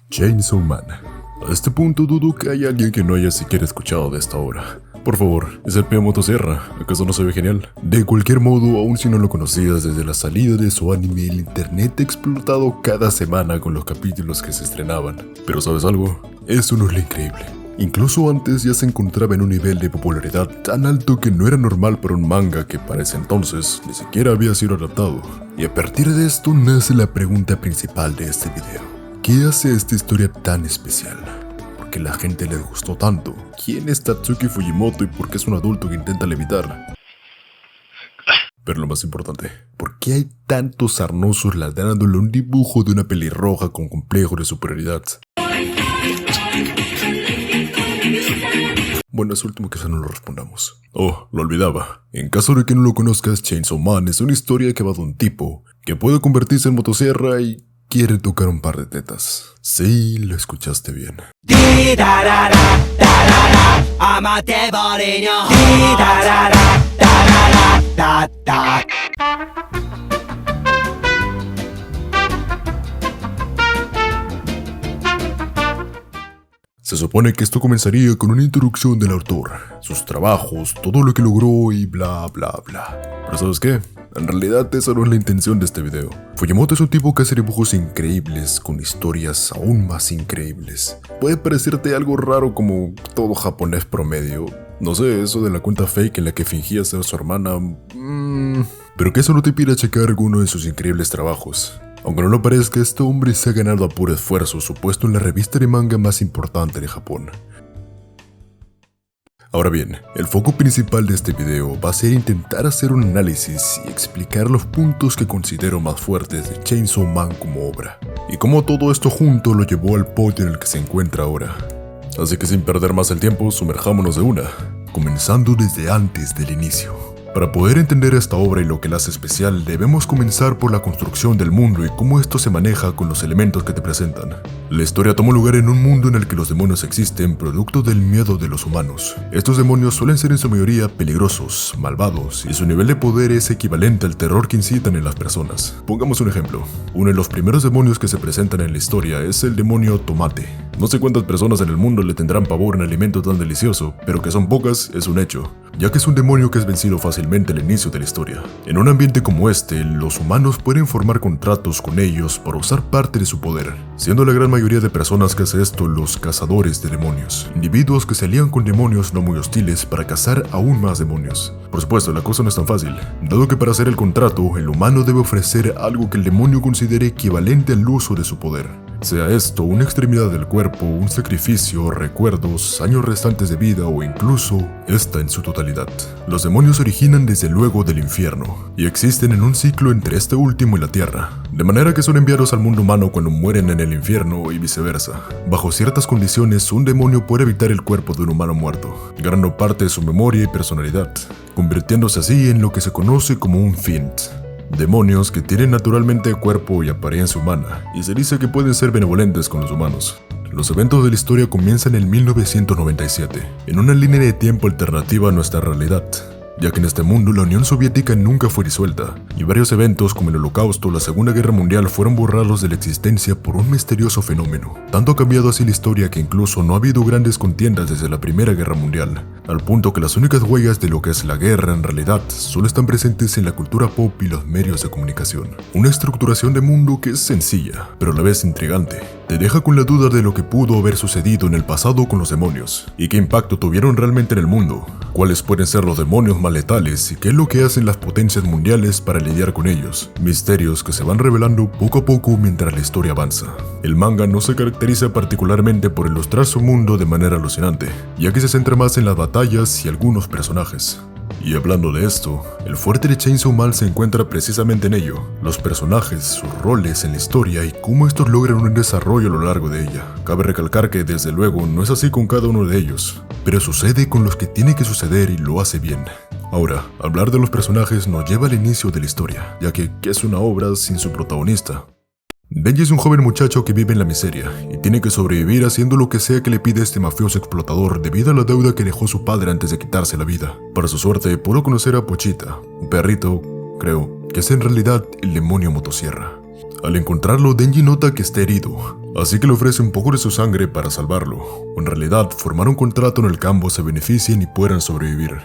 Chainsaw Man. A este punto dudo que haya alguien que no haya siquiera escuchado de esta obra. Por favor, es el peón motosierra, ¿acaso no se ve genial? De cualquier modo, aun si no lo conocías desde la salida de su anime, el internet ha explotado cada semana con los capítulos que se estrenaban. Pero ¿sabes algo? Eso no es lo increíble. Incluso antes ya se encontraba en un nivel de popularidad tan alto que no era normal para un manga que para ese entonces ni siquiera había sido adaptado. Y a partir de esto nace la pregunta principal de este video. ¿Qué hace esta historia tan especial? ¿Por qué la gente les gustó tanto? ¿Quién es Tatsuki Fujimoto y por qué es un adulto que intenta levitar? Pero lo más importante, ¿por qué hay tantos sarnosos ladrándole un dibujo de una pelirroja con complejo de superioridad? Bueno, es último que ya no lo respondamos. Oh, lo olvidaba. En caso de que no lo conozcas, Chainsaw Man es una historia que va de un tipo que puede convertirse en motosierra y quiere tocar un par de tetas. Sí, lo escuchaste bien. Se supone que esto comenzaría con una introducción del autor, sus trabajos, todo lo que logró y bla bla bla. Pero ¿sabes qué? En realidad esa no es la intención de este video. Fujimoto es un tipo que hace dibujos increíbles, con historias aún más increíbles. Puede parecerte algo raro como todo japonés promedio. No sé, eso de la cuenta fake en la que fingía ser su hermana... Pero que eso no te impida checar alguno de sus increíbles trabajos. Aunque no lo parezca, este hombre se ha ganado a puro esfuerzo su puesto en la revista de manga más importante de Japón. Ahora bien, el foco principal de este video va a ser intentar hacer un análisis y explicar los puntos que considero más fuertes de Chainsaw Man como obra, y cómo todo esto junto lo llevó al podio en el que se encuentra ahora. Así que sin perder más el tiempo, sumerjámonos de una, comenzando desde antes del inicio. Para poder entender esta obra y lo que la hace especial, debemos comenzar por la construcción del mundo y cómo esto se maneja con los elementos que te presentan. La historia toma lugar en un mundo en el que los demonios existen producto del miedo de los humanos. Estos demonios suelen ser en su mayoría peligrosos, malvados, y su nivel de poder es equivalente al terror que incitan en las personas. Pongamos un ejemplo. Uno de los primeros demonios que se presentan en la historia es el demonio Tomate. No sé cuántas personas en el mundo le tendrán pavor a un alimento tan delicioso, pero que son pocas es un hecho, ya que es un demonio que es vencido fácilmente al inicio de la historia. En un ambiente como este, los humanos pueden formar contratos con ellos para usar parte de su poder, siendo la gran mayoría de personas que hace esto los cazadores de demonios, individuos que se alían con demonios no muy hostiles para cazar aún más demonios. Por supuesto, la cosa no es tan fácil, dado que para hacer el contrato, el humano debe ofrecer algo que el demonio considere equivalente al uso de su poder. Sea esto una extremidad del cuerpo, un sacrificio, recuerdos, años restantes de vida o incluso esta en su totalidad. Los demonios se originan desde luego del infierno y existen en un ciclo entre este último y la tierra, de manera que son enviados al mundo humano cuando mueren en el infierno y viceversa. Bajo ciertas condiciones, un demonio puede habitar el cuerpo de un humano muerto, ganando parte de su memoria y personalidad, convirtiéndose así en lo que se conoce como un Fiend. Demonios que tienen naturalmente cuerpo y apariencia humana, y se dice que pueden ser benevolentes con los humanos. Los eventos de la historia comienzan en 1997, en una línea de tiempo alternativa a nuestra realidad, ya que en este mundo la Unión Soviética nunca fue disuelta, y varios eventos como el Holocausto o la Segunda Guerra Mundial fueron borrados de la existencia por un misterioso fenómeno. Tanto ha cambiado así la historia que incluso no ha habido grandes contiendas desde la Primera Guerra Mundial, al punto que las únicas huellas de lo que es la guerra en realidad solo están presentes en la cultura pop y los medios de comunicación. Una estructuración de mundo que es sencilla, pero a la vez intrigante. Te deja con la duda de lo que pudo haber sucedido en el pasado con los demonios, y qué impacto tuvieron realmente en el mundo, cuáles pueden ser los demonios más letales y qué es lo que hacen las potencias mundiales para lidiar con ellos. Misterios que se van revelando poco a poco mientras la historia avanza. El manga no se caracteriza particularmente por ilustrar su mundo de manera alucinante, ya que se centra más en las batallas y algunos personajes. Y hablando de esto, el fuerte de Chainsaw Man se encuentra precisamente en ello, los personajes, sus roles en la historia y cómo estos logran un desarrollo a lo largo de ella. Cabe recalcar que desde luego no es así con cada uno de ellos, pero sucede con los que tiene que suceder y lo hace bien. Ahora, hablar de los personajes nos lleva al inicio de la historia, ya que ¿qué es una obra sin su protagonista? Denji es un joven muchacho que vive en la miseria y tiene que sobrevivir haciendo lo que sea que le pide este mafioso explotador debido a la deuda que dejó su padre antes de quitarse la vida. Para su suerte, pudo conocer a Pochita, un perrito, creo, que es en realidad el demonio motosierra. Al encontrarlo, Denji nota que está herido, así que le ofrece un poco de su sangre para salvarlo, o en realidad formar un contrato en el que ambos se beneficien y puedan sobrevivir.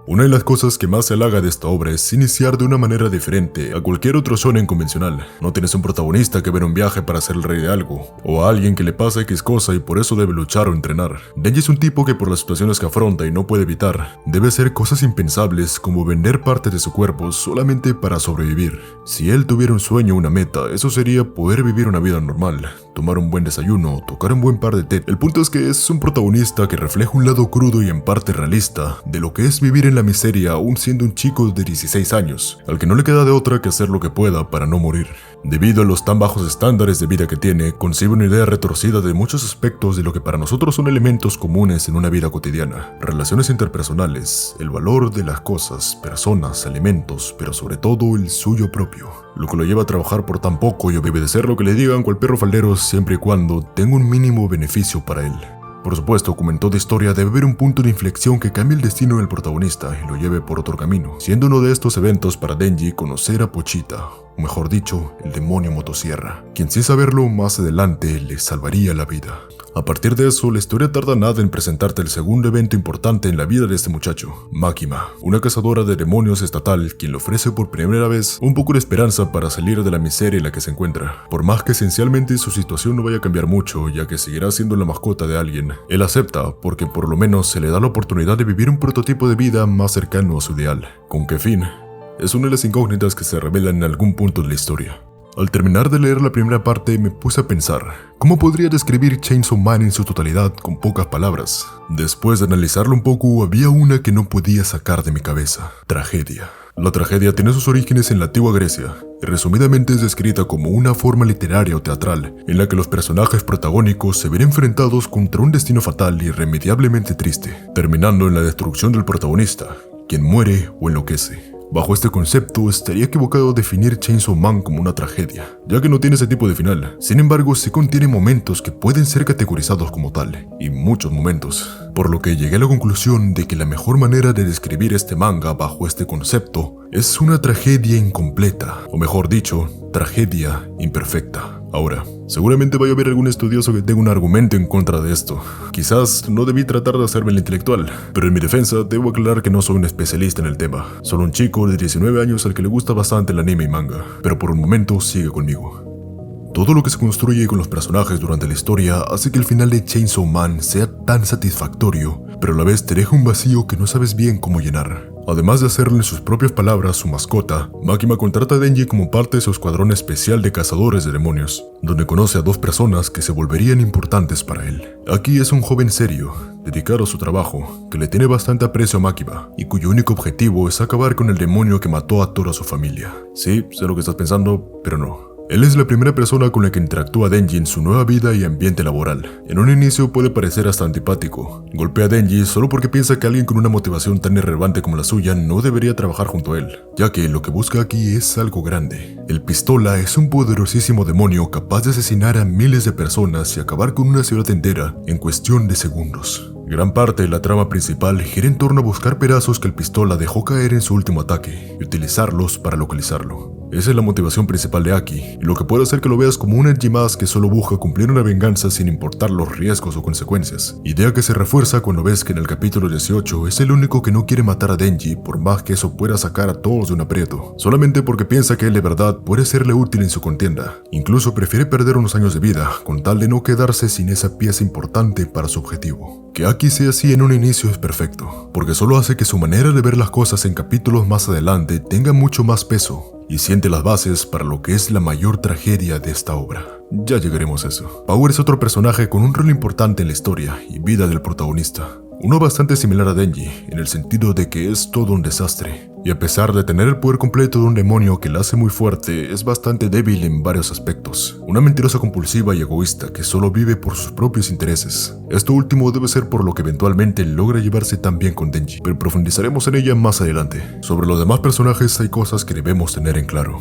Una de las cosas que más se halaga de esta obra es iniciar de una manera diferente a cualquier otro shonen convencional. No tienes un protagonista que va en un viaje para ser el rey de algo, o a alguien que le pasa X cosa y por eso debe luchar o entrenar. Denji es un tipo que por las situaciones que afronta y no puede evitar, debe hacer cosas impensables como vender partes de su cuerpo solamente para sobrevivir. Si él tuviera un sueño o una meta, eso sería poder vivir una vida normal, tomar un buen desayuno, tocar un buen par de té. El punto es que es un protagonista que refleja un lado crudo y en parte realista de lo que es vivir en la miseria aún siendo un chico de 16 años, al que no le queda de otra que hacer lo que pueda para no morir. Debido a los tan bajos estándares de vida que tiene, concibe una idea retorcida de muchos aspectos de lo que para nosotros son elementos comunes en una vida cotidiana: relaciones interpersonales, el valor de las cosas, personas, alimentos, pero sobre todo el suyo propio, lo que lo lleva a trabajar por tan poco y obedecer lo que le digan cual perro faldero siempre y cuando tenga un mínimo beneficio para él. Por supuesto, como en toda historia, debe haber un punto de inflexión que cambie el destino del protagonista y lo lleve por otro camino, siendo uno de estos eventos para Denji conocer a Pochita, o mejor dicho, el demonio motosierra, quien sin saberlo más adelante le salvaría la vida. A partir de eso, la historia tarda nada en presentarte el segundo evento importante en la vida de este muchacho, Makima, una cazadora de demonios estatal, quien le ofrece por primera vez un poco de esperanza para salir de la miseria en la que se encuentra. Por más que esencialmente su situación no vaya a cambiar mucho, ya que seguirá siendo la mascota de alguien, él acepta porque por lo menos se le da la oportunidad de vivir un prototipo de vida más cercano a su ideal. ¿Con qué fin? Es una de las incógnitas que se revelan en algún punto de la historia. Al terminar de leer la primera parte me puse a pensar, ¿cómo podría describir Chainsaw Man en su totalidad con pocas palabras? Después de analizarlo un poco, había una que no podía sacar de mi cabeza: tragedia. La tragedia tiene sus orígenes en la antigua Grecia, y resumidamente es descrita como una forma literaria o teatral, en la que los personajes protagónicos se ven enfrentados contra un destino fatal y irremediablemente triste, terminando en la destrucción del protagonista, quien muere o enloquece. Bajo este concepto, estaría equivocado definir Chainsaw Man como una tragedia, ya que no tiene ese tipo de final. Sin embargo, sí contiene momentos que pueden ser categorizados como tal, y muchos momentos. Por lo que llegué a la conclusión de que la mejor manera de describir este manga bajo este concepto es una tragedia incompleta, o mejor dicho, tragedia imperfecta. Ahora, seguramente vaya a haber algún estudioso que tenga un argumento en contra de esto. Quizás no debí tratar de hacerme el intelectual, pero en mi defensa debo aclarar que no soy un especialista en el tema. Solo un chico de 19 años al que le gusta bastante el anime y manga, pero por un momento sigue conmigo. Todo lo que se construye con los personajes durante la historia hace que el final de Chainsaw Man sea tan satisfactorio, pero a la vez te deja un vacío que no sabes bien cómo llenar. Además de hacerle en sus propias palabras su mascota, Makima contrata a Denji como parte de su escuadrón especial de cazadores de demonios, donde conoce a dos personas que se volverían importantes para él. Aki es un joven serio, dedicado a su trabajo, que le tiene bastante aprecio a Makima, y cuyo único objetivo es acabar con el demonio que mató a toda su familia. Sí, sé lo que estás pensando, pero no. Él es la primera persona con la que interactúa Denji en su nueva vida y ambiente laboral. En un inicio puede parecer hasta antipático. Golpea a Denji solo porque piensa que alguien con una motivación tan irrelevante como la suya no debería trabajar junto a él, ya que lo que busca aquí es algo grande. El Pistola es un poderosísimo demonio capaz de asesinar a miles de personas y acabar con una ciudad entera en cuestión de segundos. Gran parte de la trama principal gira en torno a buscar pedazos que el Pistola dejó caer en su último ataque y utilizarlos para localizarlo. Esa es la motivación principal de Aki, y lo que puede hacer que lo veas como un Denji más que solo busca cumplir una venganza sin importar los riesgos o consecuencias. Idea que se refuerza cuando ves que en el capítulo 18 es el único que no quiere matar a Denji por más que eso pueda sacar a todos de un aprieto, solamente porque piensa que él de verdad puede serle útil en su contienda. Incluso prefiere perder unos años de vida con tal de no quedarse sin esa pieza importante para su objetivo. Que Aki sea así en un inicio es perfecto, porque solo hace que su manera de ver las cosas en capítulos más adelante tenga mucho más peso, y siente las bases para lo que es la mayor tragedia de esta obra. Ya llegaremos a eso. Power es otro personaje con un rol importante en la historia y vida del protagonista. Uno bastante similar a Denji, en el sentido de que es todo un desastre. Y a pesar de tener el poder completo de un demonio que la hace muy fuerte, es bastante débil en varios aspectos. Una mentirosa compulsiva y egoísta que solo vive por sus propios intereses. Esto último debe ser por lo que eventualmente logra llevarse tan bien con Denji, pero profundizaremos en ella más adelante. Sobre los demás personajes hay cosas que debemos tener en claro.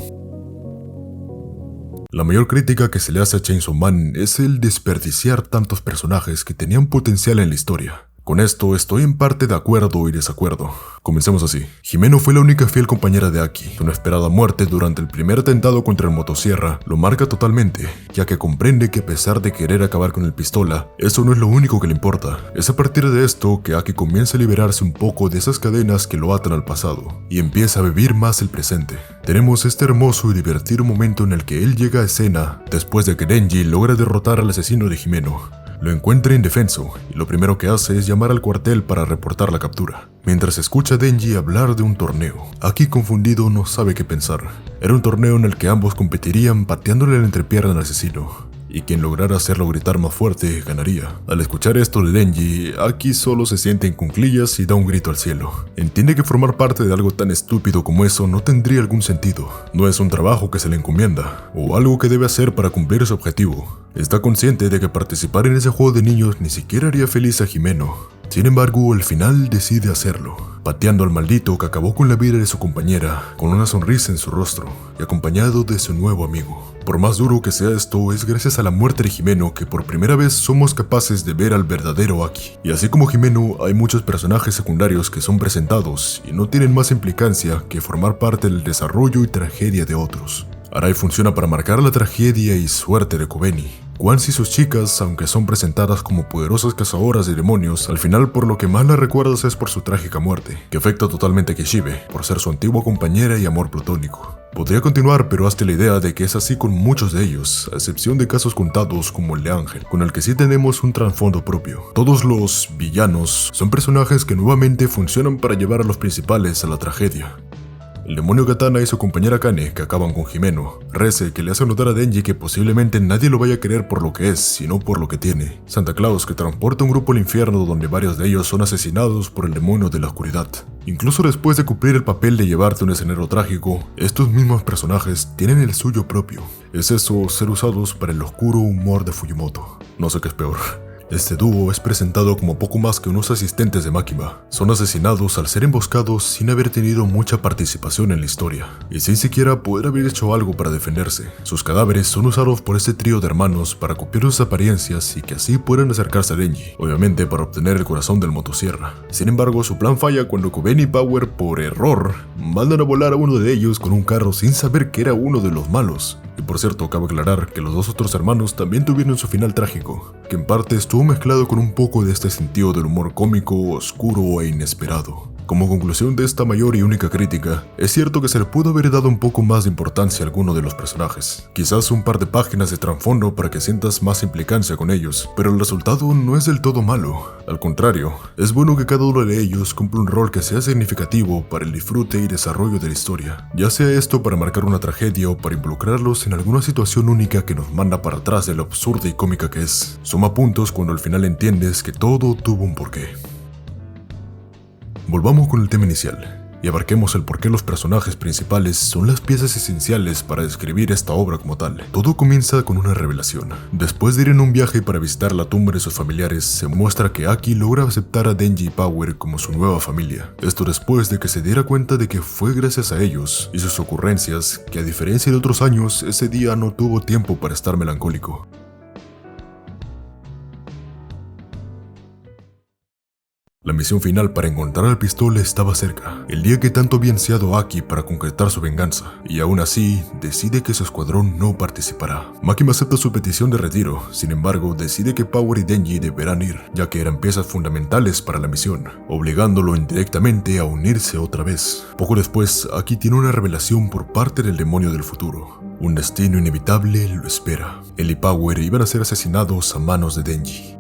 La mayor crítica que se le hace a Chainsaw Man es el desperdiciar tantos personajes que tenían potencial en la historia. Con esto estoy en parte de acuerdo y desacuerdo. Comencemos así. Jimeno fue la única fiel compañera de Aki. Su inesperada muerte durante el primer atentado contra el motosierra lo marca totalmente, ya que comprende que a pesar de querer acabar con el pistola, eso no es lo único que le importa. Es a partir de esto que Aki comienza a liberarse un poco de esas cadenas que lo atan al pasado, y empieza a vivir más el presente. Tenemos este hermoso y divertido momento en el que él llega a escena después de que Denji logra derrotar al asesino de Jimeno. Lo encuentra indefenso y lo primero que hace es llamar al cuartel para reportar la captura. Mientras escucha a Denji hablar de un torneo, Aki confundido no sabe qué pensar. Era un torneo en el que ambos competirían pateándole la entrepierna al asesino, y quien lograra hacerlo gritar más fuerte ganaría. Al escuchar esto de Denji, Aki solo se siente en cuclillas y da un grito al cielo. Entiende que formar parte de algo tan estúpido como eso no tendría algún sentido. No es un trabajo que se le encomienda, o algo que debe hacer para cumplir su objetivo. Está consciente de que participar en ese juego de niños ni siquiera haría feliz a Jimeno. Sin embargo, al final decide hacerlo, pateando al maldito que acabó con la vida de su compañera, con una sonrisa en su rostro, y acompañado de su nuevo amigo. Por más duro que sea esto, es gracias a la muerte de Jimeno que por primera vez somos capaces de ver al verdadero Aki. Y así como Jimeno, hay muchos personajes secundarios que son presentados y no tienen más implicancia que formar parte del desarrollo y tragedia de otros. Arai funciona para marcar la tragedia y suerte de Kobeni. Quanzi y sus chicas, aunque son presentadas como poderosas cazadoras de demonios, al final por lo que más la recuerdas es por su trágica muerte, que afecta totalmente a Kishibe, por ser su antigua compañera y amor platónico. Podría continuar, pero hazte la idea de que es así con muchos de ellos, a excepción de casos contados como el de Ángel, con el que sí tenemos un trasfondo propio. Todos los villanos son personajes que nuevamente funcionan para llevar a los principales a la tragedia. El demonio Katana y su compañera Kane, que acaban con Jimeno. Reze, que le hace notar a Denji que posiblemente nadie lo vaya a querer por lo que es, sino por lo que tiene. Santa Claus, que transporta un grupo al infierno donde varios de ellos son asesinados por el demonio de la oscuridad. Incluso después de cumplir el papel de llevarte un escenario trágico, estos mismos personajes tienen el suyo propio. Es eso, ser usados para el oscuro humor de Fujimoto. No sé qué es peor. Este dúo es presentado como poco más que unos asistentes de Makima. Son asesinados al ser emboscados sin haber tenido mucha participación en la historia, y sin siquiera poder haber hecho algo para defenderse. Sus cadáveres son usados por este trío de hermanos para copiar sus apariencias y que así puedan acercarse a Denji, obviamente para obtener el corazón del motosierra. Sin embargo, su plan falla cuando Kobeni y Power, por error, mandan a volar a uno de ellos con un carro sin saber que era uno de los malos. Y por cierto, cabe aclarar que los dos otros hermanos también tuvieron su final trágico, que en parte estuvo mezclado con un poco de este sentido del humor cómico, oscuro e inesperado. Como conclusión de esta mayor y única crítica, es cierto que se le pudo haber dado un poco más de importancia a alguno de los personajes. Quizás un par de páginas de trasfondo para que sientas más implicancia con ellos, pero el resultado no es del todo malo. Al contrario, es bueno que cada uno de ellos cumpla un rol que sea significativo para el disfrute y desarrollo de la historia. Ya sea esto para marcar una tragedia o para involucrarlos en alguna situación única que nos manda para atrás de lo absurda y cómica que es. Suma puntos cuando al final entiendes que todo tuvo un porqué. Volvamos con el tema inicial y abarquemos el por qué los personajes principales son las piezas esenciales para describir esta obra como tal. Todo comienza con una revelación. Después de ir en un viaje para visitar la tumba de sus familiares, se muestra que Aki logra aceptar a Denji y Power como su nueva familia. Esto después de que se diera cuenta de que fue gracias a ellos y sus ocurrencias que, a diferencia de otros años, ese día no tuvo tiempo para estar melancólico. La misión final para encontrar al pistola estaba cerca, el día que tanto había ansiado Aki para concretar su venganza, y aún así decide que su escuadrón no participará. Makima acepta su petición de retiro, sin embargo decide que Power y Denji deberán ir, ya que eran piezas fundamentales para la misión, obligándolo indirectamente a unirse otra vez. Poco después, Aki tiene una revelación por parte del demonio del futuro. Un destino inevitable lo espera. Él y Power iban a ser asesinados a manos de Denji.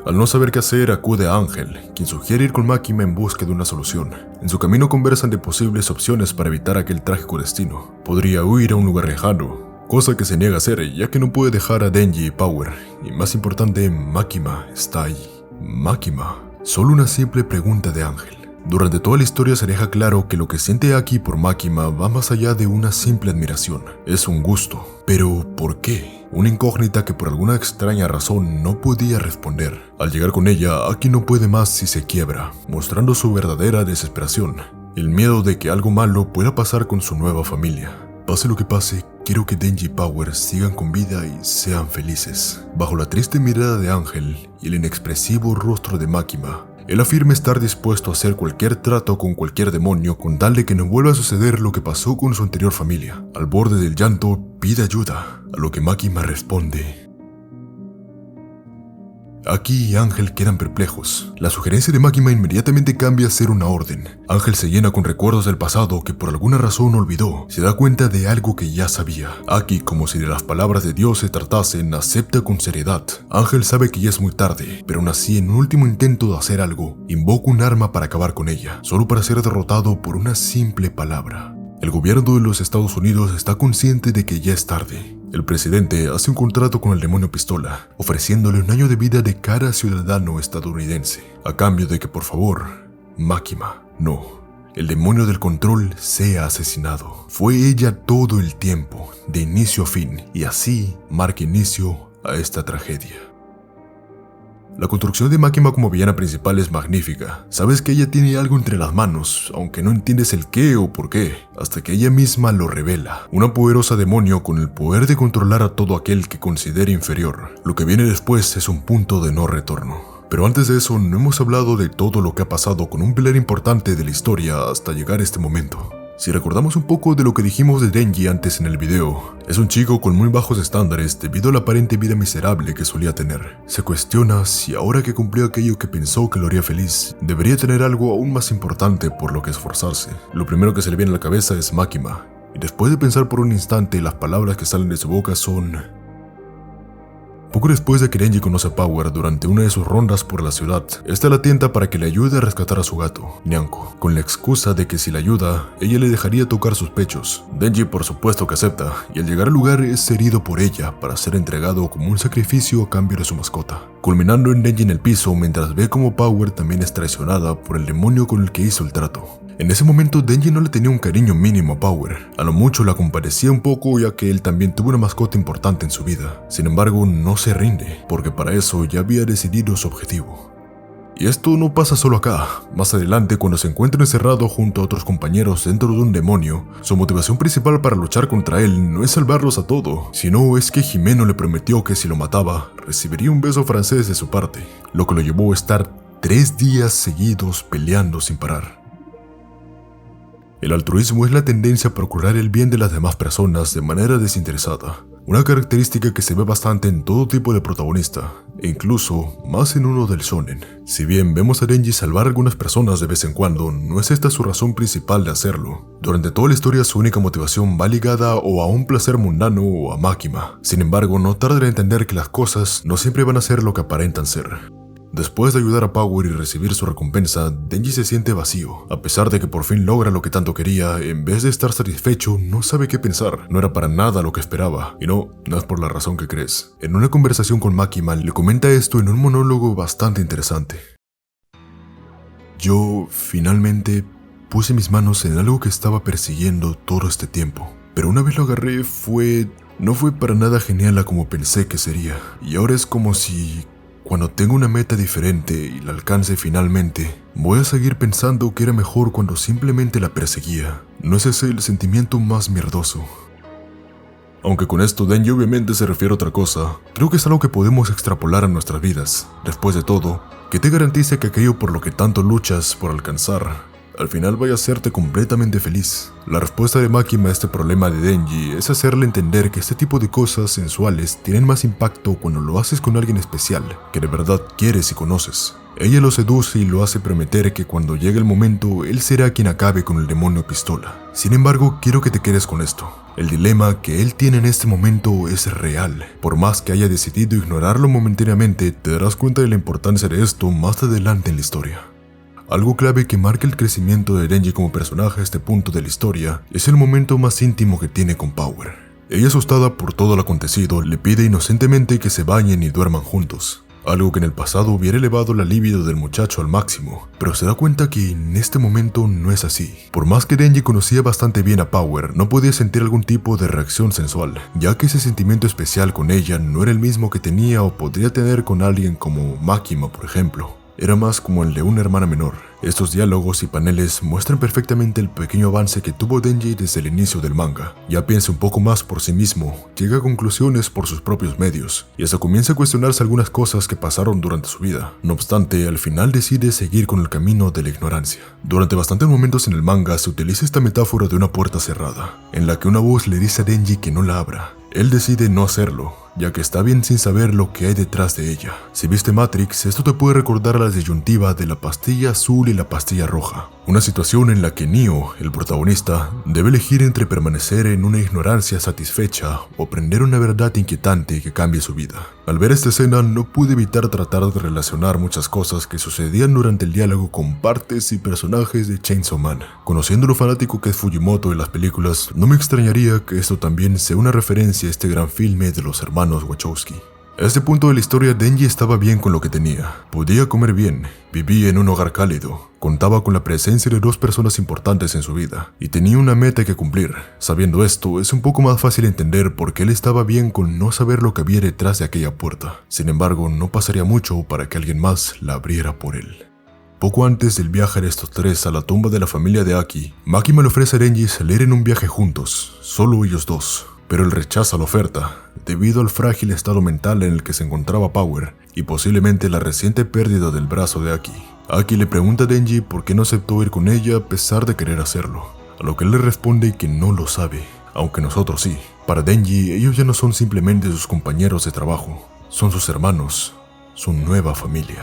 Al no saber qué hacer, acude a Ángel, quien sugiere ir con Makima en busca de una solución. En su camino conversan de posibles opciones para evitar aquel trágico destino. Podría huir a un lugar lejano, cosa que se niega a hacer ya que no puede dejar a Denji y Power. Y más importante, Makima está ahí. Makima. Solo una simple pregunta de Ángel. Durante toda la historia se deja claro que lo que siente Aki por Makima va más allá de una simple admiración. Es un gusto. Pero, ¿por qué? Una incógnita que por alguna extraña razón no podía responder. Al llegar con ella, Aki no puede más y se quiebra, mostrando su verdadera desesperación. El miedo de que algo malo pueda pasar con su nueva familia. Pase lo que pase, quiero que Denji y Power sigan con vida y sean felices. Bajo la triste mirada de Ángel y el inexpresivo rostro de Makima, Él afirma estar dispuesto a hacer cualquier trato con cualquier demonio con tal de que no vuelva a suceder lo que pasó con su anterior familia. Al borde del llanto, pide ayuda, a lo que Makima responde. Aki y Ángel quedan perplejos. La sugerencia de Makima inmediatamente cambia a ser una orden. Ángel se llena con recuerdos del pasado que por alguna razón olvidó. Se da cuenta de algo que ya sabía. Aki, como si de las palabras de Dios se tratasen, acepta con seriedad. Ángel sabe que ya es muy tarde, pero aún así, en un último intento de hacer algo, invoca un arma para acabar con ella, solo para ser derrotado por una simple palabra. El gobierno de los Estados Unidos está consciente de que ya es tarde. El presidente hace un contrato con el demonio pistola, ofreciéndole 1 año de vida de cada ciudadano estadounidense, a cambio de que por favor, Makima, no, el demonio del control sea asesinado. Fue ella todo el tiempo, de inicio a fin, y así marca inicio a esta tragedia. La construcción de Makima como villana principal es magnífica. Sabes que ella tiene algo entre las manos, aunque no entiendes el qué o por qué, hasta que ella misma lo revela. Una poderosa demonio con el poder de controlar a todo aquel que considere inferior. Lo que viene después es un punto de no retorno. Pero antes de eso, no hemos hablado de todo lo que ha pasado con un pilar importante de la historia hasta llegar a este momento. Si recordamos un poco de lo que dijimos de Denji antes en el video, es un chico con muy bajos estándares debido a la aparente vida miserable que solía tener. Se cuestiona si ahora que cumplió aquello que pensó que lo haría feliz, debería tener algo aún más importante por lo que esforzarse. Lo primero que se le viene a la cabeza es Makima, y después de pensar por un instante, las palabras que salen de su boca son... Poco después de que Denji conoce a Power durante una de sus rondas por la ciudad, esta la tienta para que le ayude a rescatar a su gato, Nyanko, con la excusa de que si la ayuda, ella le dejaría tocar sus pechos. Denji por supuesto que acepta, y al llegar al lugar es herido por ella para ser entregado como un sacrificio a cambio de su mascota, culminando en Denji en el piso mientras ve como Power también es traicionada por el demonio con el que hizo el trato. En ese momento Denji no le tenía un cariño mínimo a Power, a lo mucho la compadecía un poco ya que él también tuvo una mascota importante en su vida. Sin embargo, no se rinde, porque para eso ya había decidido su objetivo. Y esto no pasa solo acá. Más adelante, cuando se encuentra encerrado junto a otros compañeros dentro de un demonio, su motivación principal para luchar contra él no es salvarlos a todos, sino es que Jimeno le prometió que si lo mataba, recibiría un beso francés de su parte, lo que lo llevó a estar 3 días seguidos peleando sin parar. El altruismo es la tendencia a procurar el bien de las demás personas de manera desinteresada, una característica que se ve bastante en todo tipo de protagonista, e incluso más en uno del shonen. Si bien vemos a Denji salvar a algunas personas de vez en cuando, no es esta su razón principal de hacerlo. Durante toda la historia su única motivación va ligada o a un placer mundano o a Makima. Sin embargo, no tarda en entender que las cosas no siempre van a ser lo que aparentan ser. Después de ayudar a Power y recibir su recompensa, Denji se siente vacío. A pesar de que por fin logra lo que tanto quería, en vez de estar satisfecho, no sabe qué pensar. No era para nada lo que esperaba. Y no es por la razón que crees. En una conversación con Makima, le comenta esto en un monólogo bastante interesante. Yo, finalmente, puse mis manos en algo que estaba persiguiendo todo este tiempo. Pero una vez lo agarré, no fue para nada genial a como pensé que sería. Y ahora es como si... cuando tengo una meta diferente y la alcance finalmente, voy a seguir pensando que era mejor cuando simplemente la perseguía. ¿No es ese el sentimiento más mierdoso? Aunque con esto Denji obviamente se refiere a otra cosa, creo que es algo que podemos extrapolar a nuestras vidas. Después de todo, ¿qué te garantiza que aquello por lo que tanto luchas por alcanzar, al final vaya a hacerte completamente feliz? La respuesta de Makima a este problema de Denji es hacerle entender que este tipo de cosas sensuales tienen más impacto cuando lo haces con alguien especial, que de verdad quieres y conoces. Ella lo seduce y lo hace prometer que cuando llegue el momento, él será quien acabe con el demonio pistola. Sin embargo, quiero que te quedes con esto. El dilema que él tiene en este momento es real. Por más que haya decidido ignorarlo momentáneamente, te darás cuenta de la importancia de esto más adelante en la historia. Algo clave que marca el crecimiento de Denji como personaje a este punto de la historia es el momento más íntimo que tiene con Power. Ella, asustada por todo lo acontecido, le pide inocentemente que se bañen y duerman juntos, algo que en el pasado hubiera elevado la libido del muchacho al máximo, pero se da cuenta que en este momento no es así. Por más que Denji conocía bastante bien a Power, no podía sentir algún tipo de reacción sensual, ya que ese sentimiento especial con ella no era el mismo que tenía o podría tener con alguien como Makima, por ejemplo. era más como el de una hermana menor. Estos diálogos y paneles muestran perfectamente el pequeño avance que tuvo Denji desde el inicio del manga. Ya piensa un poco más por sí mismo, llega a conclusiones por sus propios medios, y hasta comienza a cuestionarse algunas cosas que pasaron durante su vida. No obstante, al final decide seguir con el camino de la ignorancia. Durante bastantes momentos en el manga se utiliza esta metáfora de una puerta cerrada, en la que una voz le dice a Denji que no la abra. Él decide no hacerlo, ya que está bien sin saber lo que hay detrás de ella. Si viste Matrix, esto te puede recordar a la disyuntiva de la pastilla azul y la pastilla roja. Una situación en la que Neo, el protagonista, debe elegir entre permanecer en una ignorancia satisfecha o aprender una verdad inquietante que cambie su vida. Al ver esta escena, no pude evitar tratar de relacionar muchas cosas que sucedían durante el diálogo con partes y personajes de Chainsaw Man. Conociendo lo fanático que es Fujimoto en las películas, no me extrañaría que esto también sea una referencia a este gran filme de los hermanos Wachowski. A este punto de la historia, Denji estaba bien con lo que tenía. Podía comer bien, vivía en un hogar cálido, contaba con la presencia de 2 personas importantes en su vida, y tenía una meta que cumplir. Sabiendo esto, es un poco más fácil entender por qué él estaba bien con no saber lo que había detrás de aquella puerta. Sin embargo, no pasaría mucho para que alguien más la abriera por él. Poco antes del viaje de estos 3 a la tumba de la familia de Aki, Makima le ofrece a Denji salir en un viaje juntos, solo ellos 2. Pero él rechaza la oferta, debido al frágil estado mental en el que se encontraba Power y posiblemente la reciente pérdida del brazo de Aki. Aki le pregunta a Denji por qué no aceptó ir con ella a pesar de querer hacerlo, a lo que él le responde que no lo sabe, aunque nosotros sí. Para Denji, ellos ya no son simplemente sus compañeros de trabajo, son sus hermanos, su nueva familia.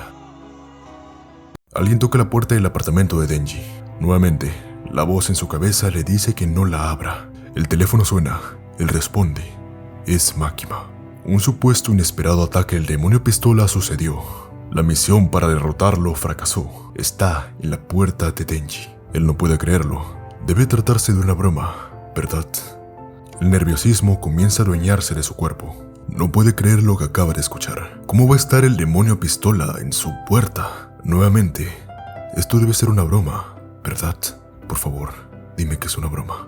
Alguien toca la puerta del apartamento de Denji. Nuevamente, la voz en su cabeza le dice que no la abra. El teléfono suena. Él responde, es Makima. Un supuesto inesperado ataque del demonio pistola sucedió. La misión para derrotarlo fracasó. Está en la puerta de Denji. Él no puede creerlo. Debe tratarse de una broma, ¿verdad? El nerviosismo comienza a adueñarse de su cuerpo. No puede creer lo que acaba de escuchar. ¿Cómo va a estar el demonio pistola en su puerta? Nuevamente, esto debe ser una broma, ¿verdad? Por favor, dime que es una broma.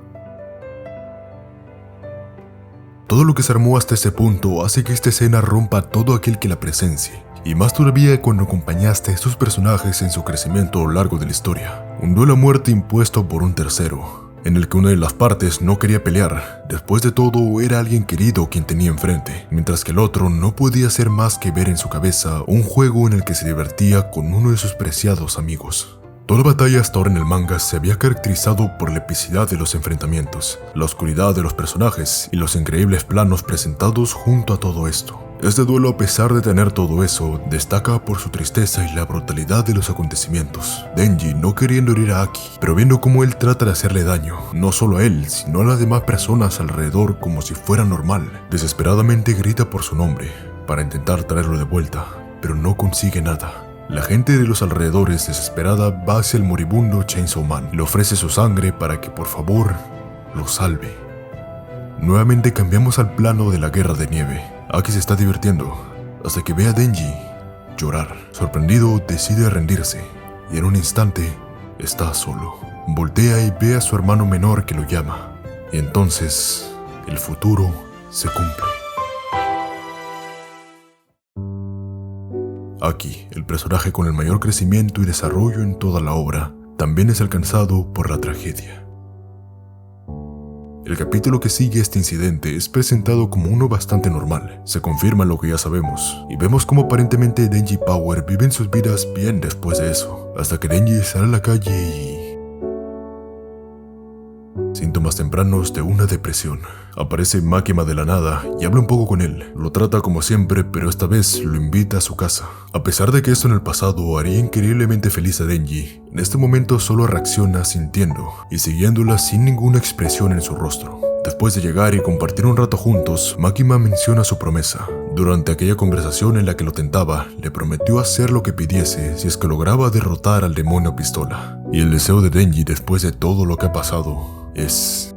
Todo lo que se armó hasta ese punto hace que esta escena rompa a todo aquel que la presencie, y más todavía cuando acompañaste a estos personajes en su crecimiento a lo largo de la historia. Un duelo a muerte impuesto por un tercero, en el que una de las partes no quería pelear. Después de todo, era alguien querido quien tenía enfrente, mientras que el otro no podía hacer más que ver en su cabeza un juego en el que se divertía con uno de sus preciados amigos. Toda batalla hasta ahora en el manga se había caracterizado por la epicidad de los enfrentamientos, la oscuridad de los personajes y los increíbles planos presentados junto a todo esto. Este duelo, a pesar de tener todo eso, destaca por su tristeza y la brutalidad de los acontecimientos. Denji no queriendo herir a Aki, pero viendo cómo él trata de hacerle daño, no solo a él, sino a las demás personas alrededor como si fuera normal. Desesperadamente grita por su nombre, para intentar traerlo de vuelta, pero no consigue nada. La gente de los alrededores, desesperada, va hacia el moribundo Chainsaw Man. Le ofrece su sangre para que por favor lo salve. Nuevamente cambiamos al plano de la guerra de nieve. Aki se está divirtiendo hasta que ve a Denji llorar. Sorprendido, decide rendirse y en un instante está solo. Voltea y ve a su hermano menor que lo llama. Y entonces el futuro se cumple. Aki, el personaje con el mayor crecimiento y desarrollo en toda la obra, también es alcanzado por la tragedia. El capítulo que sigue este incidente es presentado como uno bastante normal. Se confirma lo que ya sabemos, y vemos cómo aparentemente Denji y Power viven sus vidas bien después de eso, hasta que Denji sale a la calle y... Síntomas tempranos de una depresión. Aparece Makima de la nada y habla un poco con él. Lo trata como siempre, pero esta vez lo invita a su casa. A pesar de que esto en el pasado haría increíblemente feliz a Denji, en este momento solo reacciona sintiendo y siguiéndola sin ninguna expresión en su rostro. Después de llegar y compartir un rato juntos, Makima menciona su promesa. Durante aquella conversación en la que lo tentaba, le prometió hacer lo que pidiese si es que lograba derrotar al demonio pistola. Y el deseo de Denji después de todo lo que ha pasado es...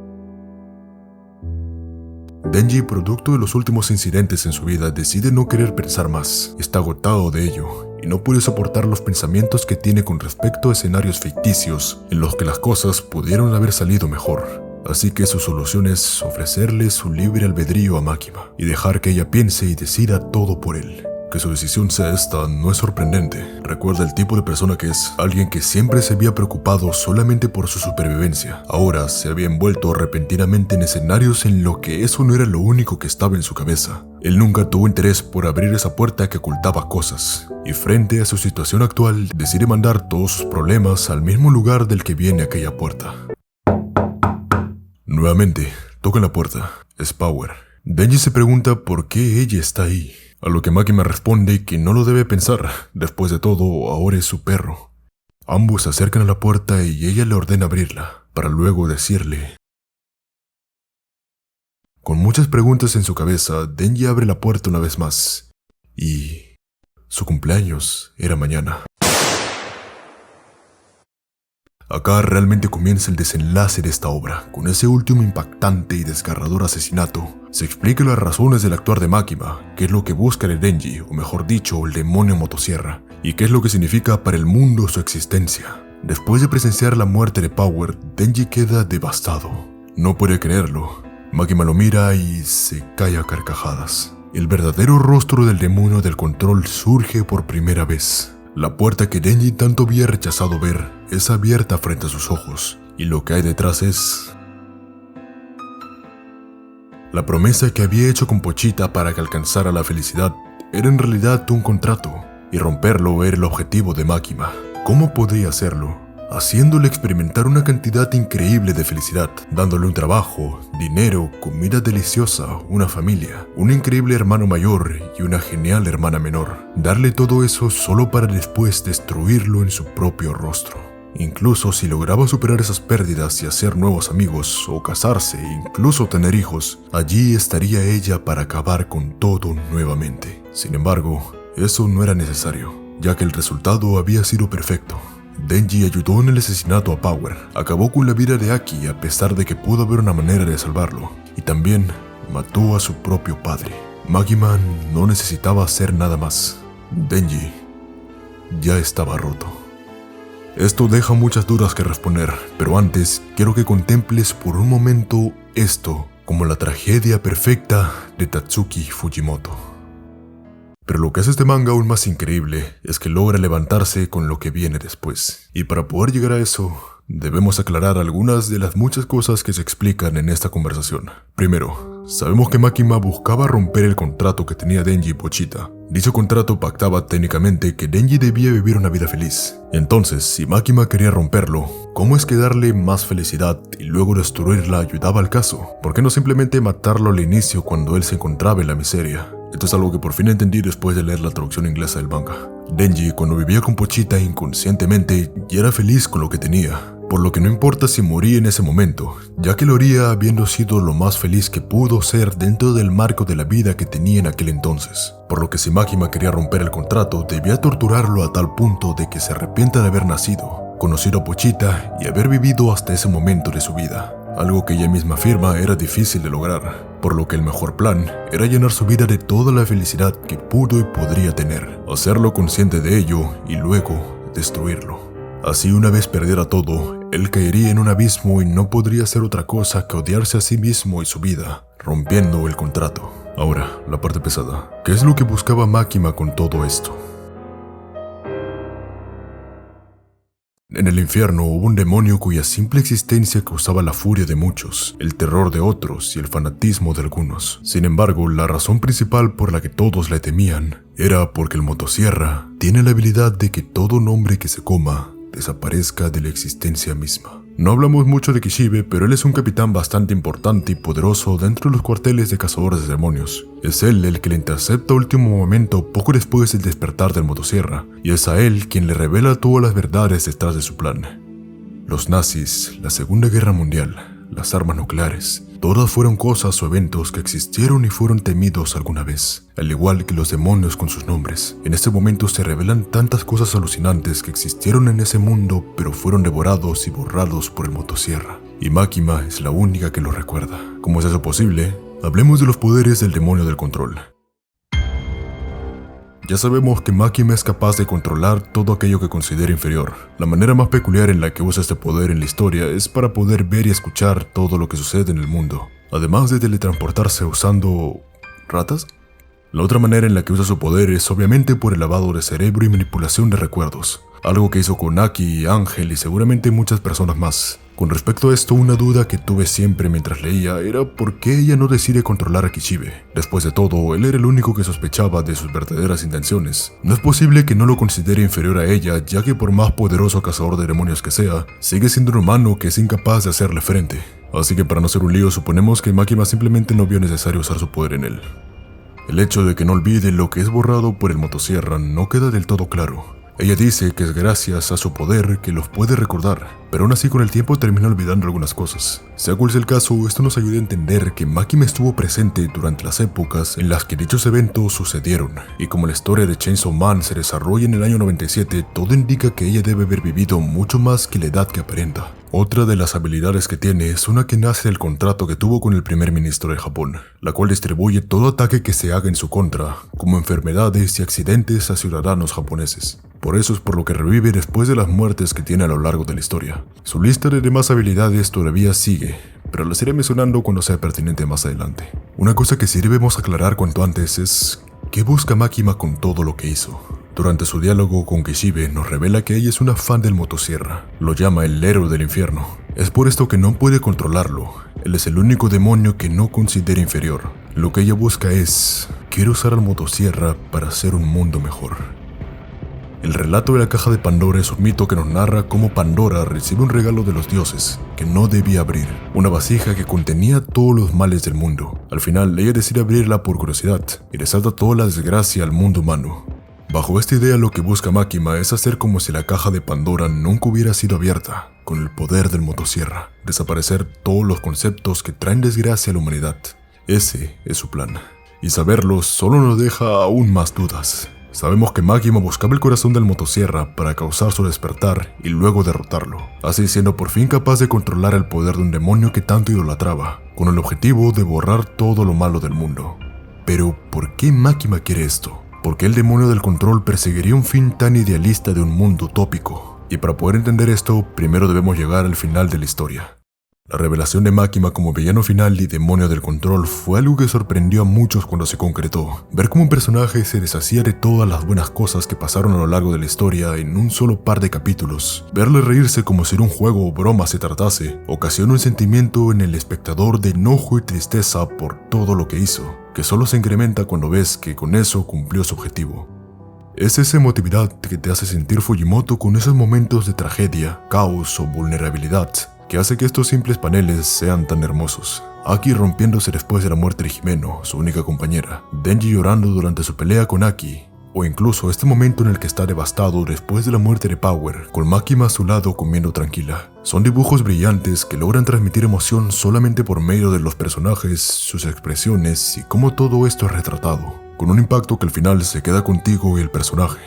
Denji, producto de los últimos incidentes en su vida, decide no querer pensar más. Está agotado de ello y no puede soportar los pensamientos que tiene con respecto a escenarios ficticios en los que las cosas pudieron haber salido mejor. Así que su solución es ofrecerle su libre albedrío a Makima y dejar que ella piense y decida todo por él. Que su decisión sea esta no es sorprendente. Recuerda el tipo de persona que es, alguien que siempre se había preocupado solamente por su supervivencia. Ahora se había envuelto repentinamente en escenarios en lo que eso no era lo único que estaba en su cabeza. Él nunca tuvo interés por abrir esa puerta que ocultaba cosas, y frente a su situación actual, decide mandar todos sus problemas al mismo lugar del que viene aquella puerta. Nuevamente, toca la puerta. Es Power. Denji se pregunta por qué ella está ahí. A lo que Makima responde que no lo debe pensar, después de todo, ahora es su perro. Ambos se acercan a la puerta y ella le ordena abrirla, para luego decirle. Con muchas preguntas en su cabeza, Denji abre la puerta una vez más, y su cumpleaños era mañana. Acá realmente comienza el desenlace de esta obra. Con ese último impactante y desgarrador asesinato, se explica las razones del actuar de Makima, qué es lo que busca el Denji, o mejor dicho, el demonio motosierra, y qué es lo que significa para el mundo su existencia. Después de presenciar la muerte de Power, Denji queda devastado. No puede creerlo. Makima lo mira y se cae a carcajadas. El verdadero rostro del demonio del control surge por primera vez. La puerta que Denji tanto había rechazado ver es abierta frente a sus ojos, y lo que hay detrás es... La promesa que había hecho con Pochita para que alcanzara la felicidad era en realidad un contrato, y romperlo era el objetivo de Makima. ¿Cómo podría hacerlo? Haciéndole experimentar una cantidad increíble de felicidad, dándole un trabajo, dinero, comida deliciosa, una familia, un increíble hermano mayor y una genial hermana menor. Darle todo eso solo para después destruirlo en su propio rostro. Incluso si lograba superar esas pérdidas y hacer nuevos amigos, o casarse, e incluso tener hijos, allí estaría ella para acabar con todo nuevamente. Sin embargo, eso no era necesario, ya que el resultado había sido perfecto. Denji ayudó en el asesinato a Power, acabó con la vida de Aki a pesar de que pudo haber una manera de salvarlo, y también mató a su propio padre. Makima no necesitaba hacer nada más. Denji ya estaba roto. Esto deja muchas dudas que responder, pero antes quiero que contemples por un momento esto como la tragedia perfecta de Tatsuki Fujimoto. Pero lo que hace este manga aún más increíble es que logra levantarse con lo que viene después. Y para poder llegar a eso, debemos aclarar algunas de las muchas cosas que se explican en esta conversación. Primero, sabemos que Makima buscaba romper el contrato que tenía Denji y Pochita. Dicho contrato pactaba técnicamente que Denji debía vivir una vida feliz. Entonces, si Makima quería romperlo, ¿cómo es que darle más felicidad y luego destruirla ayudaba al caso? ¿Por qué no simplemente matarlo al inicio cuando él se encontraba en la miseria? Esto es algo que por fin entendí después de leer la traducción inglesa del manga. Denji, cuando vivía con Pochita inconscientemente, ya era feliz con lo que tenía, por lo que no importa si moría en ese momento, ya que lo haría habiendo sido lo más feliz que pudo ser dentro del marco de la vida que tenía en aquel entonces. Por lo que si Makima quería romper el contrato, debía torturarlo a tal punto de que se arrepienta de haber nacido, conocido a Pochita y haber vivido hasta ese momento de su vida. Algo que ella misma afirma era difícil de lograr, por lo que el mejor plan era llenar su vida de toda la felicidad que pudo y podría tener, hacerlo consciente de ello y luego destruirlo. Así, una vez perdiera todo, él caería en un abismo y no podría hacer otra cosa que odiarse a sí mismo y su vida, rompiendo el contrato. Ahora, la parte pesada. ¿Qué es lo que buscaba Makima con todo esto? En el infierno hubo un demonio cuya simple existencia causaba la furia de muchos, el terror de otros y el fanatismo de algunos. Sin embargo, la razón principal por la que todos le temían era porque el motosierra tiene la habilidad de que todo nombre que se coma desaparezca de la existencia misma. No hablamos mucho de Kishibe, pero él es un capitán bastante importante y poderoso dentro de los cuarteles de cazadores de demonios. Es él el que le intercepta a último momento poco después del despertar del motosierra, y es a él quien le revela todas las verdades detrás de su plan. Los nazis, la Segunda Guerra Mundial, las armas nucleares, todas fueron cosas o eventos que existieron y fueron temidos alguna vez, al igual que los demonios con sus nombres. En este momento se revelan tantas cosas alucinantes que existieron en ese mundo, pero fueron devorados y borrados por el motosierra. Y Makima es la única que lo recuerda. ¿Cómo es eso posible? Hablemos de los poderes del demonio del control. Ya sabemos que Makima es capaz de controlar todo aquello que considera inferior. La manera más peculiar en la que usa este poder en la historia es para poder ver y escuchar todo lo que sucede en el mundo, además de teletransportarse usando... ¿ratas? La otra manera en la que usa su poder es obviamente por el lavado de cerebro y manipulación de recuerdos, algo que hizo con Aki, Ángel y seguramente muchas personas más. Con respecto a esto, una duda que tuve siempre mientras leía era por qué ella no decide controlar a Kishibe. Después de todo, él era el único que sospechaba de sus verdaderas intenciones. No es posible que no lo considere inferior a ella, ya que por más poderoso cazador de demonios que sea, sigue siendo un humano que es incapaz de hacerle frente. Así que para no ser un lío, suponemos que Makima simplemente no vio necesario usar su poder en él. El hecho de que no olvide lo que es borrado por el motosierra no queda del todo claro. Ella dice que es gracias a su poder que los puede recordar, pero aún así con el tiempo termina olvidando algunas cosas. Sea cual sea el caso, esto nos ayuda a entender que Makima estuvo presente durante las épocas en las que dichos eventos sucedieron, y como la historia de Chainsaw Man se desarrolla en el año 97, todo indica que ella debe haber vivido mucho más que la edad que aparenta. Otra de las habilidades que tiene es una que nace del contrato que tuvo con el primer ministro de Japón, la cual distribuye todo ataque que se haga en su contra, como enfermedades y accidentes a ciudadanos japoneses. Por eso es por lo que revive después de las muertes que tiene a lo largo de la historia. Su lista de demás habilidades todavía sigue, pero las iré mencionando cuando sea pertinente más adelante. Una cosa que sí debemos aclarar cuanto antes es ¿qué busca Makima con todo lo que hizo? Durante su diálogo con Kishibe nos revela que ella es una fan del motosierra. Lo llama el héroe del infierno. Es por esto que no puede controlarlo. Él es el único demonio que no considera inferior. Lo que ella busca es: quiero usar al motosierra para hacer un mundo mejor. El relato de la caja de Pandora es un mito que nos narra cómo Pandora recibe un regalo de los dioses que no debía abrir, una vasija que contenía todos los males del mundo. Al final, ella decide abrirla por curiosidad y desata toda la desgracia al mundo humano. Bajo esta idea, lo que busca Makima es hacer como si la caja de Pandora nunca hubiera sido abierta, con el poder del motosierra, desaparecer todos los conceptos que traen desgracia a la humanidad. Ese es su plan, y saberlo solo nos deja aún más dudas. Sabemos que Makima buscaba el corazón del motosierra para causar su despertar y luego derrotarlo, así siendo por fin capaz de controlar el poder de un demonio que tanto idolatraba, con el objetivo de borrar todo lo malo del mundo. Pero, ¿por qué Makima quiere esto? ¿Por qué el demonio del control perseguiría un fin tan idealista de un mundo utópico? Y para poder entender esto, primero debemos llegar al final de la historia. La revelación de Makima como villano final y demonio del control fue algo que sorprendió a muchos cuando se concretó. Ver cómo un personaje se deshacía de todas las buenas cosas que pasaron a lo largo de la historia en un solo par de capítulos. Verle reírse como si de un juego o broma se tratase, ocasiona un sentimiento en el espectador de enojo y tristeza por todo lo que hizo, que solo se incrementa cuando ves que con eso cumplió su objetivo. Es esa emotividad que te hace sentir Fujimoto con esos momentos de tragedia, caos o vulnerabilidad, que hace que estos simples paneles sean tan hermosos. Aki rompiéndose después de la muerte de Himeno, su única compañera, Denji llorando durante su pelea con Aki, o incluso este momento en el que está devastado después de la muerte de Power, con Makima a su lado comiendo tranquila. Son dibujos brillantes que logran transmitir emoción solamente por medio de los personajes, sus expresiones y cómo todo esto es retratado, con un impacto que al final se queda contigo y el personaje.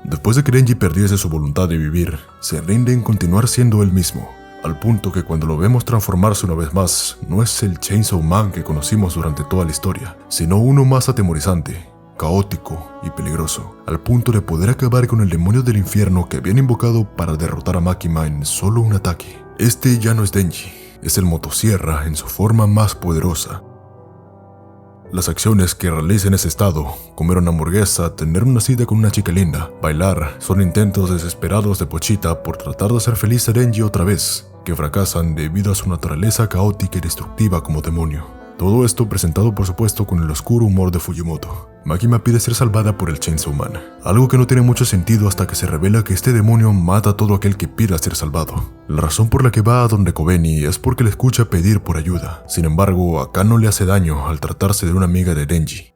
Después de que Denji perdiese su voluntad de vivir, se rinde en continuar siendo él mismo, al punto que cuando lo vemos transformarse una vez más, no es el Chainsaw Man que conocimos durante toda la historia, sino uno más atemorizante, caótico y peligroso, al punto de poder acabar con el demonio del infierno que habían invocado para derrotar a Makima en solo un ataque. Este ya no es Denji, es el motosierra en su forma más poderosa. Las acciones que realiza en ese estado, comer una hamburguesa, tener una cita con una chica linda, bailar, son intentos desesperados de Pochita por tratar de hacer feliz a Denji otra vez, que fracasan debido a su naturaleza caótica y destructiva como demonio. Todo esto presentado por supuesto con el oscuro humor de Fujimoto. Makima pide ser salvada por el Chainsaw Man, algo que no tiene mucho sentido hasta que se revela que este demonio mata a todo aquel que pida ser salvado. La razón por la que va a donde Kobeni es porque le escucha pedir por ayuda. Sin embargo, acá no le hace daño al tratarse de una amiga de Denji.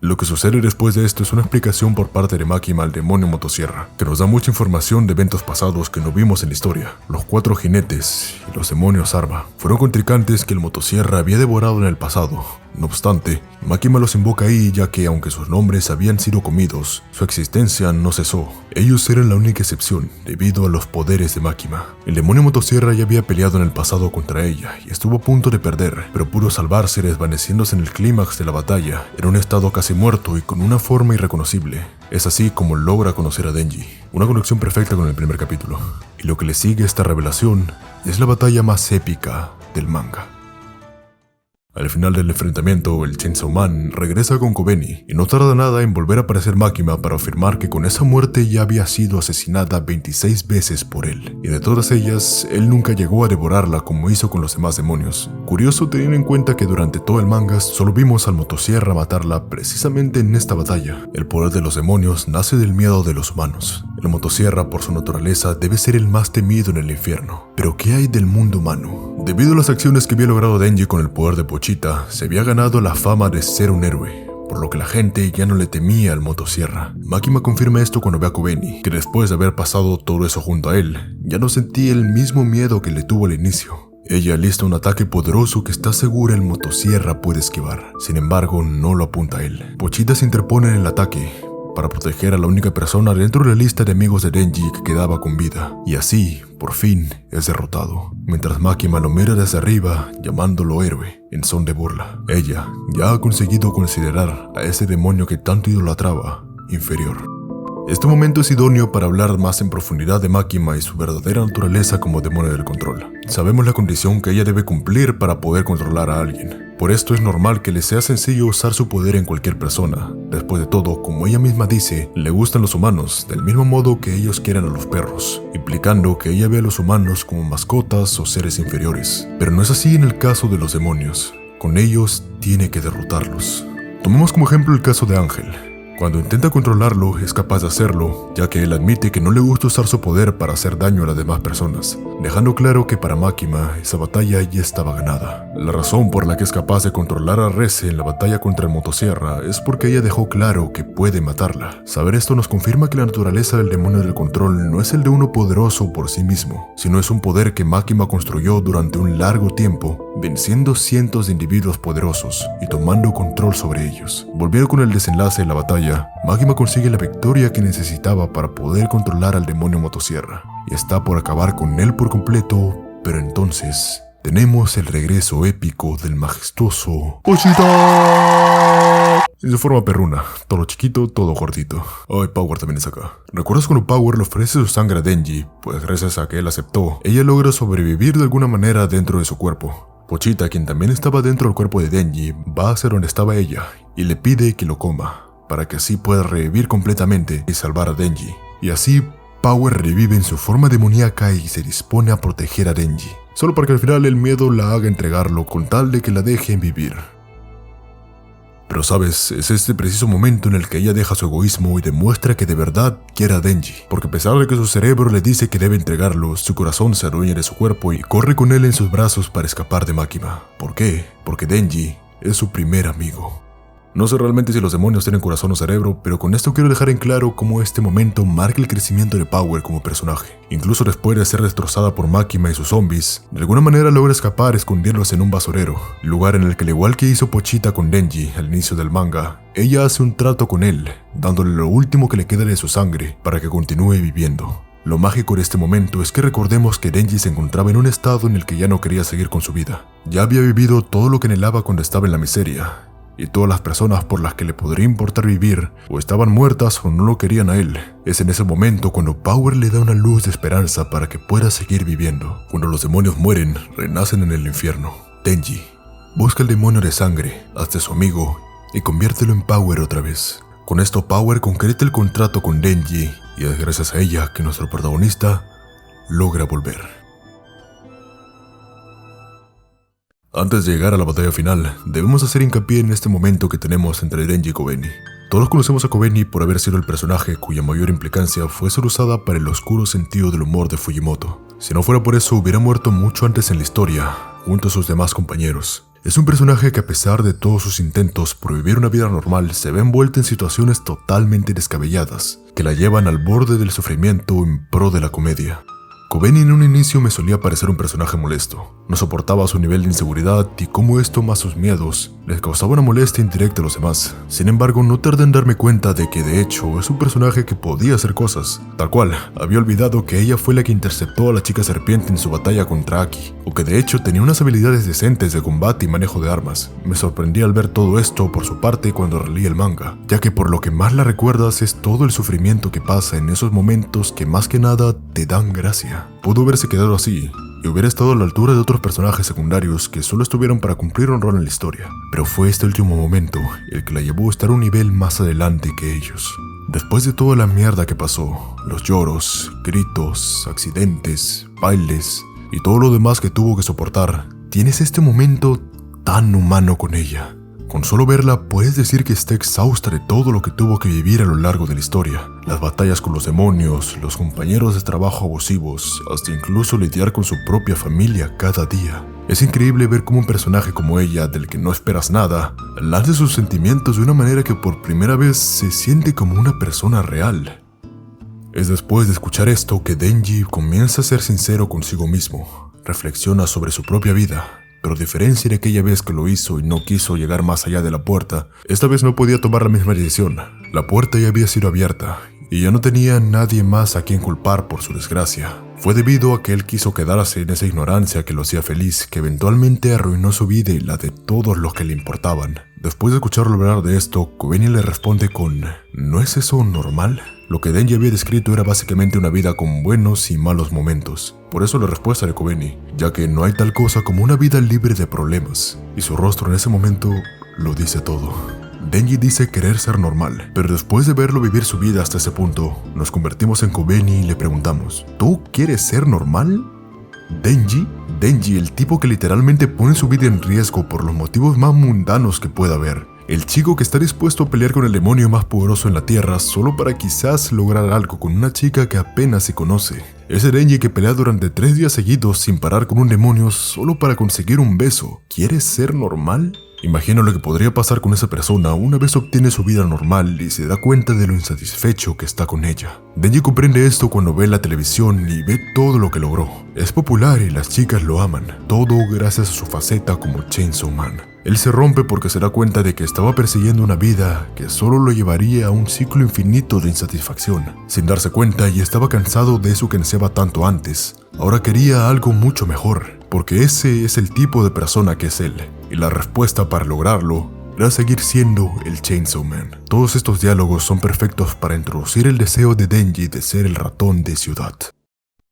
Lo que sucede después de esto es una explicación por parte de Makima al demonio motosierra, que nos da mucha información de eventos pasados que no vimos en la historia. Los 4 jinetes y los demonios Arba fueron contrincantes que el motosierra había devorado en el pasado. No obstante, Makima los invoca ahí ya que aunque sus nombres habían sido comidos, su existencia no cesó. Ellos eran la única excepción debido a los poderes de Makima. El demonio motosierra ya había peleado en el pasado contra ella y estuvo a punto de perder, pero pudo salvarse desvaneciéndose en el clímax de la batalla, en un estado casi muerto y con una forma irreconocible. Es así como logra conocer a Denji, una conexión perfecta con el primer capítulo. Y lo que le sigue a esta revelación es la batalla más épica del manga. Al final del enfrentamiento, el Chainsaw Man regresa con Kobeni y no tarda nada en volver a aparecer Makima para afirmar que con esa muerte ya había sido asesinada 26 veces por él, y de todas ellas, él nunca llegó a devorarla como hizo con los demás demonios. Curioso teniendo en cuenta que durante todo el manga solo vimos al motosierra matarla precisamente en esta batalla. El poder de los demonios nace del miedo de los humanos. El motosierra, por su naturaleza, debe ser el más temido en el infierno. Pero ¿qué hay del mundo humano? Debido a las acciones que había logrado Denji con el poder de Pochita, se había ganado la fama de ser un héroe, por lo que la gente ya no le temía al motosierra. Makima confirma esto cuando ve a Kobeni, que después de haber pasado todo eso junto a él, ya no sentía el mismo miedo que le tuvo al inicio. Ella alista un ataque poderoso que está segura el motosierra puede esquivar. Sin embargo, no lo apunta a él. Pochita se interpone en el ataque para proteger a la única persona dentro de la lista de amigos de Denji que quedaba con vida, y así, por fin, es derrotado, mientras Makima lo mira desde arriba, llamándolo héroe, en son de burla. Ella ya ha conseguido considerar a ese demonio que tanto idolatraba inferior. Este momento es idóneo para hablar más en profundidad de Makima y su verdadera naturaleza como demonio del control. Sabemos la condición que ella debe cumplir para poder controlar a alguien. Por esto es normal que le sea sencillo usar su poder en cualquier persona. Después de todo, como ella misma dice, le gustan los humanos, del mismo modo que ellos quieren a los perros, implicando que ella ve a los humanos como mascotas o seres inferiores. Pero no es así en el caso de los demonios. Con ellos tiene que derrotarlos. Tomemos como ejemplo el caso de Ángel. Cuando intenta controlarlo, es capaz de hacerlo, ya que él admite que no le gusta usar su poder para hacer daño a las demás personas, dejando claro que para Makima esa batalla ya estaba ganada. La razón por la que es capaz de controlar a Reze en la batalla contra el motosierra es porque ella dejó claro que puede matarla. Saber esto nos confirma que la naturaleza del demonio del control no es el de uno poderoso por sí mismo, sino es un poder que Makima construyó durante un largo tiempo, venciendo cientos de individuos poderosos y tomando control sobre ellos. Volviendo con el desenlace de la batalla, Makima consigue la victoria que necesitaba para poder controlar al demonio motosierra, y está por acabar con él por completo, pero entonces tenemos el regreso épico del majestuoso Pochita en su forma perruna, todo chiquito, todo gordito. Ay, Power también es acá. ¿Recuerdas cuando Power le ofrece su sangre a Denji? Pues gracias a que él aceptó, ella logra sobrevivir de alguna manera dentro de su cuerpo. Pochita, quien también estaba dentro del cuerpo de Denji, va hacia donde estaba ella y le pide que lo coma, para que así pueda revivir completamente y salvar a Denji. Y así, Power revive en su forma demoníaca y se dispone a proteger a Denji, solo para que al final el miedo la haga entregarlo con tal de que la dejen vivir. Pero sabes, es este preciso momento en el que ella deja su egoísmo y demuestra que de verdad quiere a Denji, porque a pesar de que su cerebro le dice que debe entregarlo, su corazón se adueña de su cuerpo y corre con él en sus brazos para escapar de Makima. ¿Por qué? Porque Denji es su primer amigo. No sé realmente si los demonios tienen corazón o cerebro, pero con esto quiero dejar en claro cómo este momento marca el crecimiento de Power como personaje. Incluso después de ser destrozada por Makima y sus zombies, de alguna manera logra escapar escondiéndose en un basurero, lugar en el que al igual que hizo Pochita con Denji al inicio del manga, ella hace un trato con él, dándole lo último que le queda de su sangre para que continúe viviendo. Lo mágico de este momento es que recordemos que Denji se encontraba en un estado en el que ya no quería seguir con su vida. Ya había vivido todo lo que anhelaba cuando estaba en la miseria, y todas las personas por las que le podría importar vivir o estaban muertas o no lo querían a él. Es en ese momento cuando Power le da una luz de esperanza para que pueda seguir viviendo. Cuando los demonios mueren, renacen en el infierno. Denji busca el demonio de sangre, hazte su amigo y conviértelo en Power otra vez. Con esto Power concreta el contrato con Denji y es gracias a ella que nuestro protagonista logra volver. Antes de llegar a la batalla final, debemos hacer hincapié en este momento que tenemos entre Denji y Kobeni. Todos conocemos a Kobeni por haber sido el personaje cuya mayor implicancia fue ser usada para el oscuro sentido del humor de Fujimoto. Si no fuera por eso, hubiera muerto mucho antes en la historia, junto a sus demás compañeros. Es un personaje que a pesar de todos sus intentos por vivir una vida normal, se ve envuelta en situaciones totalmente descabelladas, que la llevan al borde del sufrimiento en pro de la comedia. Kobeni en un inicio me solía parecer un personaje molesto. No soportaba su nivel de inseguridad y cómo esto más sus miedos les causaba una molestia indirecta a los demás. Sin embargo, no tardé en darme cuenta de que de hecho es un personaje que podía hacer cosas. Tal cual, había olvidado que ella fue la que interceptó a la chica serpiente en su batalla contra Aki, o que de hecho tenía unas habilidades decentes de combate y manejo de armas. Me sorprendí al ver todo esto por su parte cuando releí el manga, ya que por lo que más la recuerdas es todo el sufrimiento que pasa en esos momentos que más que nada te dan gracia. Pudo haberse quedado así, y hubiera estado a la altura de otros personajes secundarios que solo estuvieron para cumplir un rol en la historia. Pero fue este último momento el que la llevó a estar un nivel más adelante que ellos. Después de toda la mierda que pasó, los lloros, gritos, accidentes, bailes y todo lo demás que tuvo que soportar, tienes este momento tan humano con ella. Con solo verla puedes decir que está exhausta de todo lo que tuvo que vivir a lo largo de la historia. Las batallas con los demonios, los compañeros de trabajo abusivos, hasta incluso lidiar con su propia familia cada día. Es increíble ver cómo un personaje como ella, del que no esperas nada, lanza sus sentimientos de una manera que por primera vez se siente como una persona real. Es después de escuchar esto que Denji comienza a ser sincero consigo mismo. Reflexiona sobre su propia vida. Pero a diferencia de aquella vez que lo hizo y no quiso llegar más allá de la puerta, esta vez no podía tomar la misma decisión. La puerta ya había sido abierta, y ya no tenía nadie más a quien culpar por su desgracia. Fue debido a que él quiso quedarse en esa ignorancia que lo hacía feliz, que eventualmente arruinó su vida y la de todos los que le importaban. Después de escucharlo hablar de esto, Kobeni le responde con ¿no es eso normal? Lo que Denji había descrito era básicamente una vida con buenos y malos momentos. Por eso la respuesta de Kobeni, ya que no hay tal cosa como una vida libre de problemas. Y su rostro en ese momento lo dice todo. Denji dice querer ser normal, pero después de verlo vivir su vida hasta ese punto, nos convertimos en Kobeni y le preguntamos, ¿tú quieres ser normal? ¿Denji? Denji, el tipo que literalmente pone su vida en riesgo por los motivos más mundanos que pueda haber. El chico que está dispuesto a pelear con el demonio más poderoso en la tierra solo para quizás lograr algo con una chica que apenas se conoce. Ese Denji que pelea durante 3 días seguidos sin parar con un demonio solo para conseguir un beso. ¿Quieres ser normal? Imagino lo que podría pasar con esa persona una vez obtiene su vida normal y se da cuenta de lo insatisfecho que está con ella. Denji comprende esto cuando ve la televisión y ve todo lo que logró. Es popular y las chicas lo aman, todo gracias a su faceta como Chainsaw Man. Él se rompe porque se da cuenta de que estaba persiguiendo una vida que solo lo llevaría a un ciclo infinito de insatisfacción. Sin darse cuenta, y estaba cansado de eso que ansiaba tanto antes. Ahora quería algo mucho mejor, porque ese es el tipo de persona que es él. Y la respuesta para lograrlo era seguir siendo el Chainsaw Man. Todos estos diálogos son perfectos para introducir el deseo de Denji de ser el ratón de ciudad.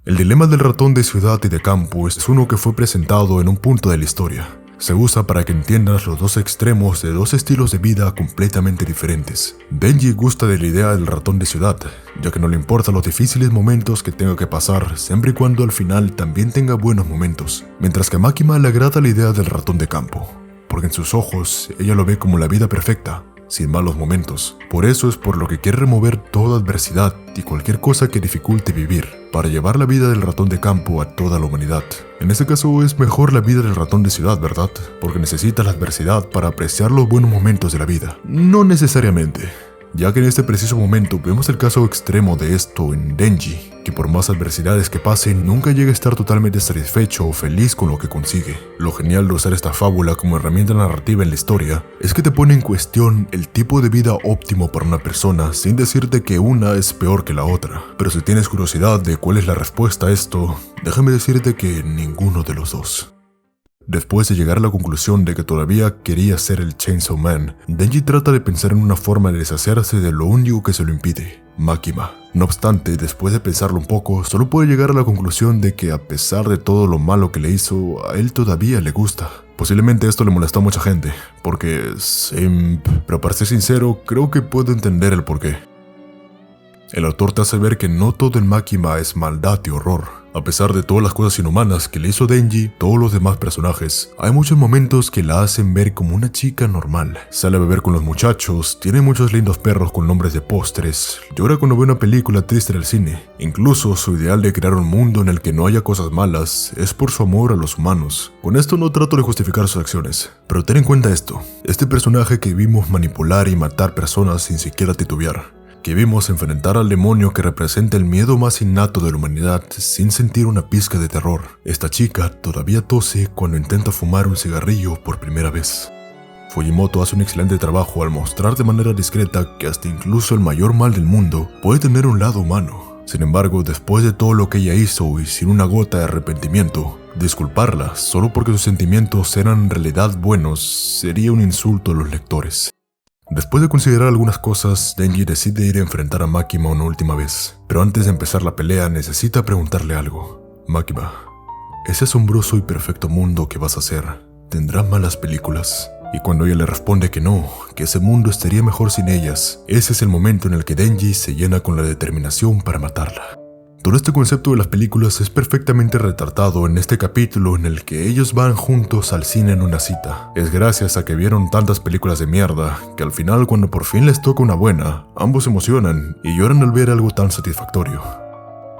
El dilema del ratón de ciudad y de campo es uno que fue presentado en un punto de la historia. Se usa para que entiendas los dos extremos de dos estilos de vida completamente diferentes. Denji gusta de la idea del ratón de ciudad, ya que no le importan los difíciles momentos que tenga que pasar, siempre y cuando al final también tenga buenos momentos. Mientras que a Makima le agrada la idea del ratón de campo, porque en sus ojos ella lo ve como la vida perfecta, sin malos momentos. Por eso es por lo que quiere remover toda adversidad y cualquier cosa que dificulte vivir, para llevar la vida del ratón de campo a toda la humanidad. En este caso es mejor la vida del ratón de ciudad, ¿verdad? Porque necesita la adversidad para apreciar los buenos momentos de la vida. No necesariamente, ya que en este preciso momento vemos el caso extremo de esto en Denji, que por más adversidades que pasen, nunca llega a estar totalmente satisfecho o feliz con lo que consigue. Lo genial de usar esta fábula como herramienta narrativa en la historia es que te pone en cuestión el tipo de vida óptimo para una persona sin decirte que una es peor que la otra. Pero si tienes curiosidad de cuál es la respuesta a esto, déjame decirte que ninguno de los dos. Después de llegar a la conclusión de que todavía quería ser el Chainsaw Man, Denji trata de pensar en una forma de deshacerse de lo único que se lo impide, Makima. No obstante, después de pensarlo un poco, solo puede llegar a la conclusión de que a pesar de todo lo malo que le hizo, a él todavía le gusta. Posiblemente esto le molestó a mucha gente, porque simp, pero para ser sincero, creo que puedo entender el porqué. El autor te hace ver que no todo en Makima es maldad y horror. A pesar de todas las cosas inhumanas que le hizo Denji, todos los demás personajes, hay muchos momentos que la hacen ver como una chica normal. Sale a beber con los muchachos, tiene muchos lindos perros con nombres de postres, llora cuando ve una película triste en el cine. Incluso su ideal de crear un mundo en el que no haya cosas malas es por su amor a los humanos. Con esto no trato de justificar sus acciones, pero ten en cuenta esto. Este personaje que vimos manipular y matar personas sin siquiera titubear, que vimos enfrentar al demonio que representa el miedo más innato de la humanidad sin sentir una pizca de terror. Esta chica todavía tose cuando intenta fumar un cigarrillo por primera vez. Fujimoto hace un excelente trabajo al mostrar de manera discreta que hasta incluso el mayor mal del mundo puede tener un lado humano. Sin embargo, después de todo lo que ella hizo y sin una gota de arrepentimiento, disculparla solo porque sus sentimientos eran en realidad buenos sería un insulto a los lectores. Después de considerar algunas cosas, Denji decide ir a enfrentar a Makima una última vez. Pero antes de empezar la pelea necesita preguntarle algo. Makima, ese asombroso y perfecto mundo que vas a hacer tendrá malas películas. Y cuando ella le responde que no, que ese mundo estaría mejor sin ellas, ese es el momento en el que Denji se llena con la determinación para matarla. Todo este concepto de las películas es perfectamente retratado en este capítulo en el que ellos van juntos al cine en una cita. Es gracias a que vieron tantas películas de mierda que al final, cuando por fin les toca una buena, ambos se emocionan y lloran al ver algo tan satisfactorio.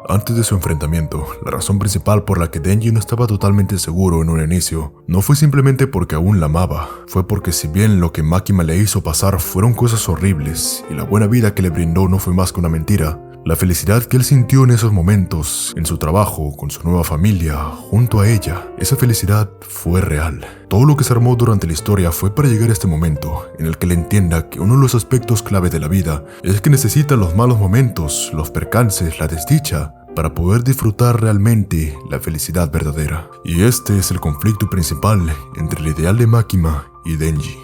Antes de su enfrentamiento, la razón principal por la que Denji no estaba totalmente seguro en un inicio no fue simplemente porque aún la amaba, fue porque si bien lo que Makima le hizo pasar fueron cosas horribles y la buena vida que le brindó no fue más que una mentira, la felicidad que él sintió en esos momentos, en su trabajo, con su nueva familia, junto a ella, esa felicidad fue real. Todo lo que se armó durante la historia fue para llegar a este momento, en el que él entienda que uno de los aspectos clave de la vida es que necesita los malos momentos, los percances, la desdicha, para poder disfrutar realmente la felicidad verdadera. Y este es el conflicto principal entre el ideal de Makima y Denji.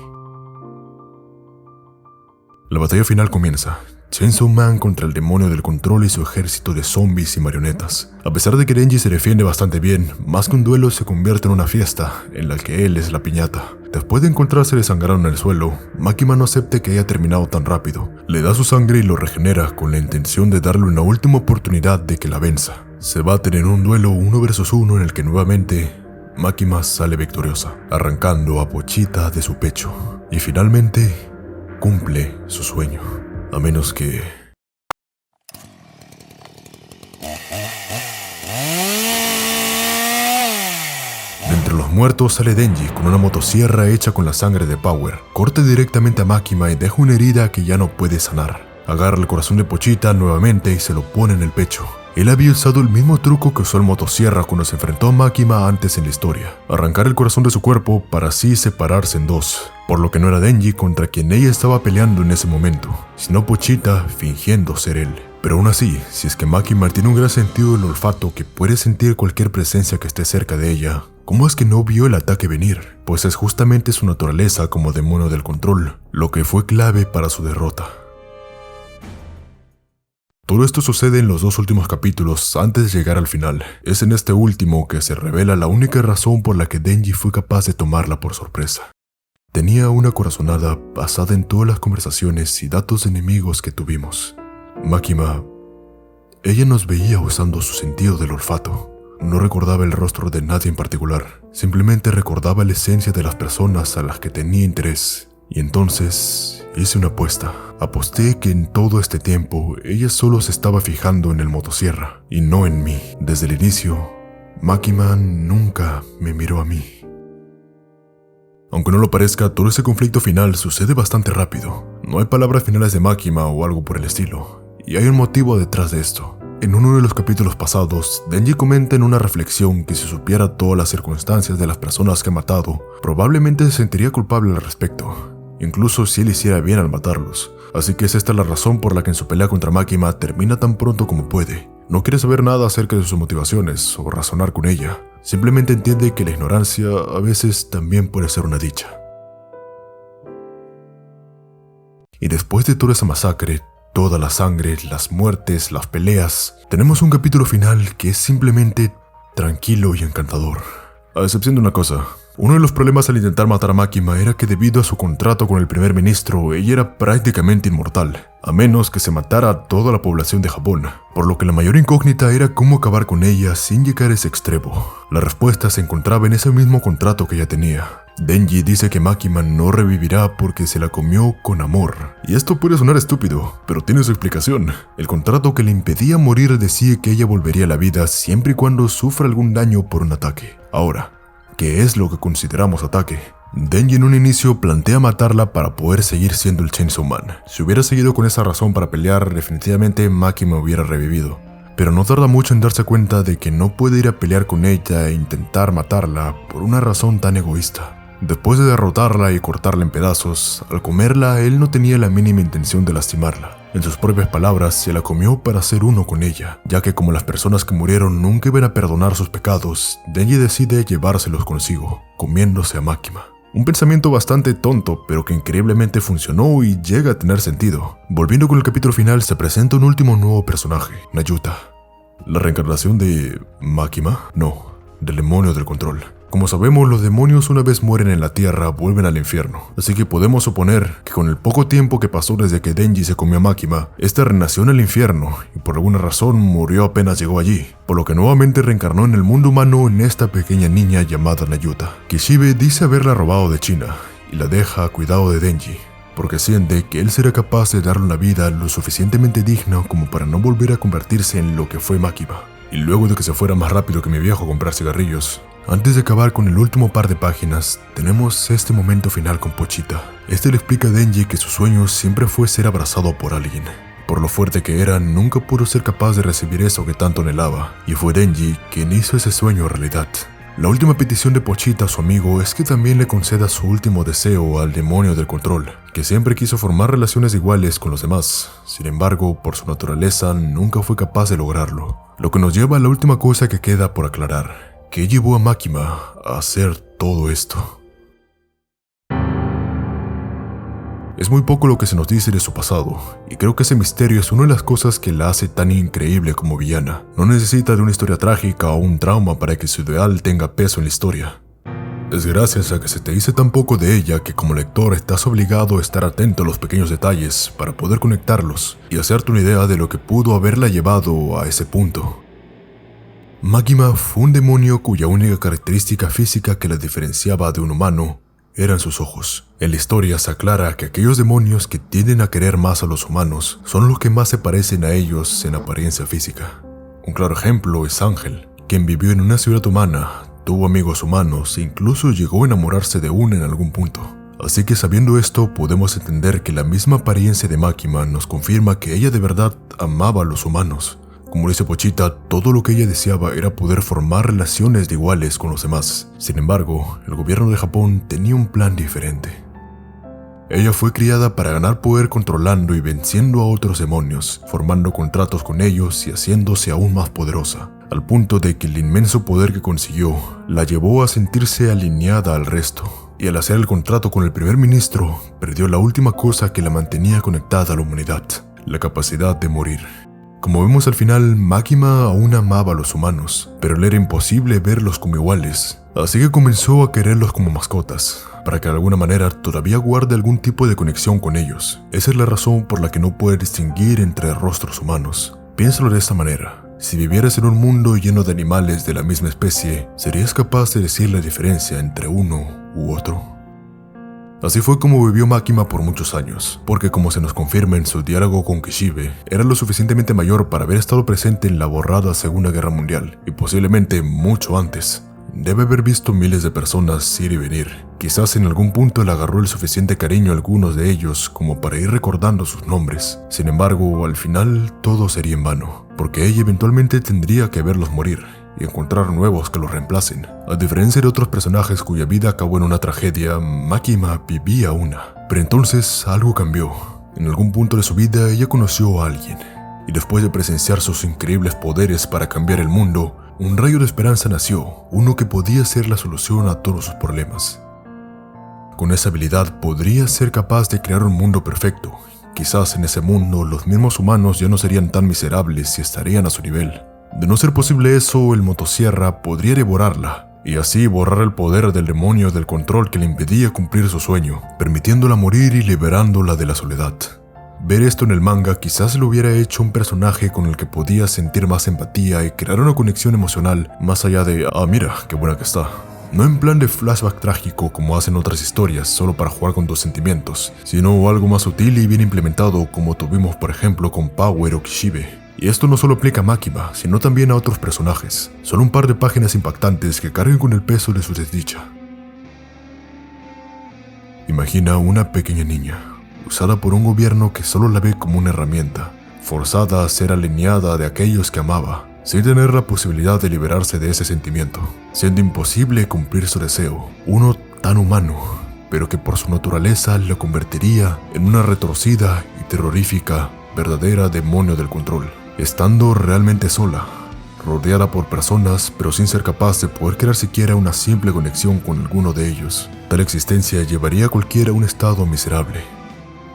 La batalla final comienza. Chainsaw Man contra el demonio del control y su ejército de zombies y marionetas. A pesar de que Denji se defiende bastante bien, más que un duelo se convierte en una fiesta, en la que él es la piñata. Después de encontrarse desangrado en el suelo, Makima no acepta que haya terminado tan rápido. Le da su sangre y lo regenera con la intención de darle una última oportunidad de que la venza. Se baten en un duelo 1 versus 1 en el que nuevamente Makima sale victoriosa, arrancando a Pochita de su pecho. Y finalmente cumple su sueño. A menos que... De entre los muertos sale Denji con una motosierra hecha con la sangre de Power. Corta directamente a Makima y deja una herida que ya no puede sanar. Agarra el corazón de Pochita nuevamente y se lo pone en el pecho. Él había usado el mismo truco que usó el motosierra cuando se enfrentó a Makima antes en la historia. Arrancar el corazón de su cuerpo para así separarse en dos. Por lo que no era Denji contra quien ella estaba peleando en ese momento, sino Pochita fingiendo ser él. Pero aún así, si es que Makima tiene un gran sentido del olfato que puede sentir cualquier presencia que esté cerca de ella, ¿cómo es que no vio el ataque venir? Pues es justamente su naturaleza como demonio del control, lo que fue clave para su derrota. Todo esto sucede en los 2 últimos capítulos antes de llegar al final. Es en este último que se revela la única razón por la que Denji fue capaz de tomarla por sorpresa. Tenía una corazonada basada en todas las conversaciones y datos de enemigos que tuvimos. Makima, ella nos veía usando su sentido del olfato. No recordaba el rostro de nadie en particular, simplemente recordaba la esencia de las personas a las que tenía interés. Y entonces hice una apuesta. Aposté que en todo este tiempo ella solo se estaba fijando en el motosierra y no en mí. Desde el inicio, Makima nunca me miró a mí. Aunque no lo parezca, todo ese conflicto final sucede bastante rápido. No hay palabras finales de Makima o algo por el estilo. Y hay un motivo detrás de esto. En uno de los capítulos pasados, Denji comenta en una reflexión que si supiera todas las circunstancias de las personas que ha matado, probablemente se sentiría culpable al respecto, incluso si él hiciera bien al matarlos. Así que es esta la razón por la que en su pelea contra Makima termina tan pronto como puede. No quiere saber nada acerca de sus motivaciones o razonar con ella. Simplemente entiende que la ignorancia a veces también puede ser una dicha. Y después de toda esa masacre, toda la sangre, las muertes, las peleas, tenemos un capítulo final que es simplemente tranquilo y encantador. A excepción de una cosa. Uno de los problemas al intentar matar a Makima era que debido a su contrato con el primer ministro, ella era prácticamente inmortal, a menos que se matara a toda la población de Japón, por lo que la mayor incógnita era cómo acabar con ella sin llegar a ese extremo. La respuesta se encontraba en ese mismo contrato que ella tenía. Denji dice que Makima no revivirá porque se la comió con amor. Y esto puede sonar estúpido, pero tiene su explicación. El contrato que le impedía morir decía que ella volvería a la vida siempre y cuando sufra algún daño por un ataque. Ahora, ¿qué es lo que consideramos ataque? Denji en un inicio plantea matarla para poder seguir siendo el Chainsaw Man. Si hubiera seguido con esa razón para pelear, definitivamente Makima hubiera revivido. Pero no tarda mucho en darse cuenta de que no puede ir a pelear con ella e intentar matarla por una razón tan egoísta. Después de derrotarla y cortarla en pedazos, al comerla él no tenía la mínima intención de lastimarla. En sus propias palabras, se la comió para ser uno con ella, ya que como las personas que murieron nunca iban a perdonar sus pecados, Denji decide llevárselos consigo, comiéndose a Makima. Un pensamiento bastante tonto, pero que increíblemente funcionó y llega a tener sentido. Volviendo con el capítulo final, se presenta un último nuevo personaje, Nayuta. ¿La reencarnación de Makima? No. del demonio del control. Como sabemos, los demonios una vez mueren en la tierra vuelven al infierno, así que podemos suponer que con el poco tiempo que pasó desde que Denji se comió a Makima, este renació en el infierno y por alguna razón murió apenas llegó allí, por lo que nuevamente reencarnó en el mundo humano en esta pequeña niña llamada Nayuta. Kishibe dice haberla robado de China y la deja a cuidado de Denji, porque siente que él será capaz de darle una vida lo suficientemente digna como para no volver a convertirse en lo que fue Makima. Y luego de que se fuera más rápido que mi viejo a comprar cigarrillos, antes de acabar con el último par de páginas, tenemos este momento final con Pochita. Este le explica a Denji que su sueño siempre fue ser abrazado por alguien. Por lo fuerte que era, nunca pudo ser capaz de recibir eso que tanto anhelaba, y fue Denji quien hizo ese sueño realidad. La última petición de Pochita a su amigo es que también le conceda su último deseo al demonio del control, que siempre quiso formar relaciones iguales con los demás. Sin embargo, por su naturaleza, nunca fue capaz de lograrlo. Lo que nos lleva a la última cosa que queda por aclarar. ¿Qué llevó a Makima a hacer todo esto? Es muy poco lo que se nos dice de su pasado, y creo que ese misterio es una de las cosas que la hace tan increíble como villana. No necesita de una historia trágica o un trauma para que su ideal tenga peso en la historia. Es gracias a que se te dice tan poco de ella que como lector estás obligado a estar atento a los pequeños detalles para poder conectarlos y hacerte una idea de lo que pudo haberla llevado a ese punto. Makima fue un demonio cuya única característica física que la diferenciaba de un humano eran sus ojos. En la historia se aclara que aquellos demonios que tienden a querer más a los humanos son los que más se parecen a ellos en apariencia física. Un claro ejemplo es Ángel, quien vivió en una ciudad humana, tuvo amigos humanos e incluso llegó a enamorarse de uno en algún punto. Así que sabiendo esto podemos entender que la misma apariencia de Makima nos confirma que ella de verdad amaba a los humanos. Como dice Pochita, todo lo que ella deseaba era poder formar relaciones de iguales con los demás. Sin embargo, el gobierno de Japón tenía un plan diferente. Ella fue criada para ganar poder controlando y venciendo a otros demonios, formando contratos con ellos y haciéndose aún más poderosa, al punto de que el inmenso poder que consiguió la llevó a sentirse alineada al resto. Y al hacer el contrato con el primer ministro, perdió la última cosa que la mantenía conectada a la humanidad, la capacidad de morir. Como vemos al final, Makima aún amaba a los humanos, pero le era imposible verlos como iguales, así que comenzó a quererlos como mascotas, para que de alguna manera todavía guarde algún tipo de conexión con ellos. Esa es la razón por la que no puede distinguir entre rostros humanos. Piénsalo de esta manera. Si vivieras en un mundo lleno de animales de la misma especie, ¿serías capaz de decir la diferencia entre uno u otro? Así fue como vivió Makima por muchos años, porque como se nos confirma en su diálogo con Kishibe, era lo suficientemente mayor para haber estado presente en la borrada Segunda Guerra Mundial, y posiblemente mucho antes. Debe haber visto miles de personas ir y venir. Quizás en algún punto le agarró el suficiente cariño a algunos de ellos como para ir recordando sus nombres. Sin embargo, al final todo sería en vano, porque ella eventualmente tendría que verlos morir y encontrar nuevos que los reemplacen. A diferencia de otros personajes cuya vida acabó en una tragedia, Makima vivía una. Pero entonces algo cambió. En algún punto de su vida ella conoció a alguien, y después de presenciar sus increíbles poderes para cambiar el mundo, un rayo de esperanza nació, uno que podía ser la solución a todos sus problemas. Con esa habilidad podría ser capaz de crear un mundo perfecto. Quizás en ese mundo los mismos humanos ya no serían tan miserables y estarían a su nivel. De no ser posible eso, el motosierra podría devorarla, y así borrar el poder del demonio del control que le impedía cumplir su sueño, permitiéndola morir y liberándola de la soledad. Ver esto en el manga quizás lo hubiera hecho un personaje con el que podía sentir más empatía y crear una conexión emocional más allá de «ah, mira, qué buena que está». No en plan de flashback trágico como hacen otras historias solo para jugar con tus sentimientos, sino algo más sutil y bien implementado como tuvimos por ejemplo con Power o Kishibe. Y esto no solo aplica a Makima, sino también a otros personajes. Solo un par de páginas impactantes que carguen con el peso de su desdicha. Imagina una pequeña niña, usada por un gobierno que solo la ve como una herramienta, forzada a ser alineada de aquellos que amaba, sin tener la posibilidad de liberarse de ese sentimiento, siendo imposible cumplir su deseo, uno tan humano, pero que por su naturaleza la convertiría en una retorcida y terrorífica, verdadera demonio del control. Estando realmente sola, rodeada por personas, pero sin ser capaz de poder crear siquiera una simple conexión con alguno de ellos. Tal existencia llevaría a cualquiera a un estado miserable.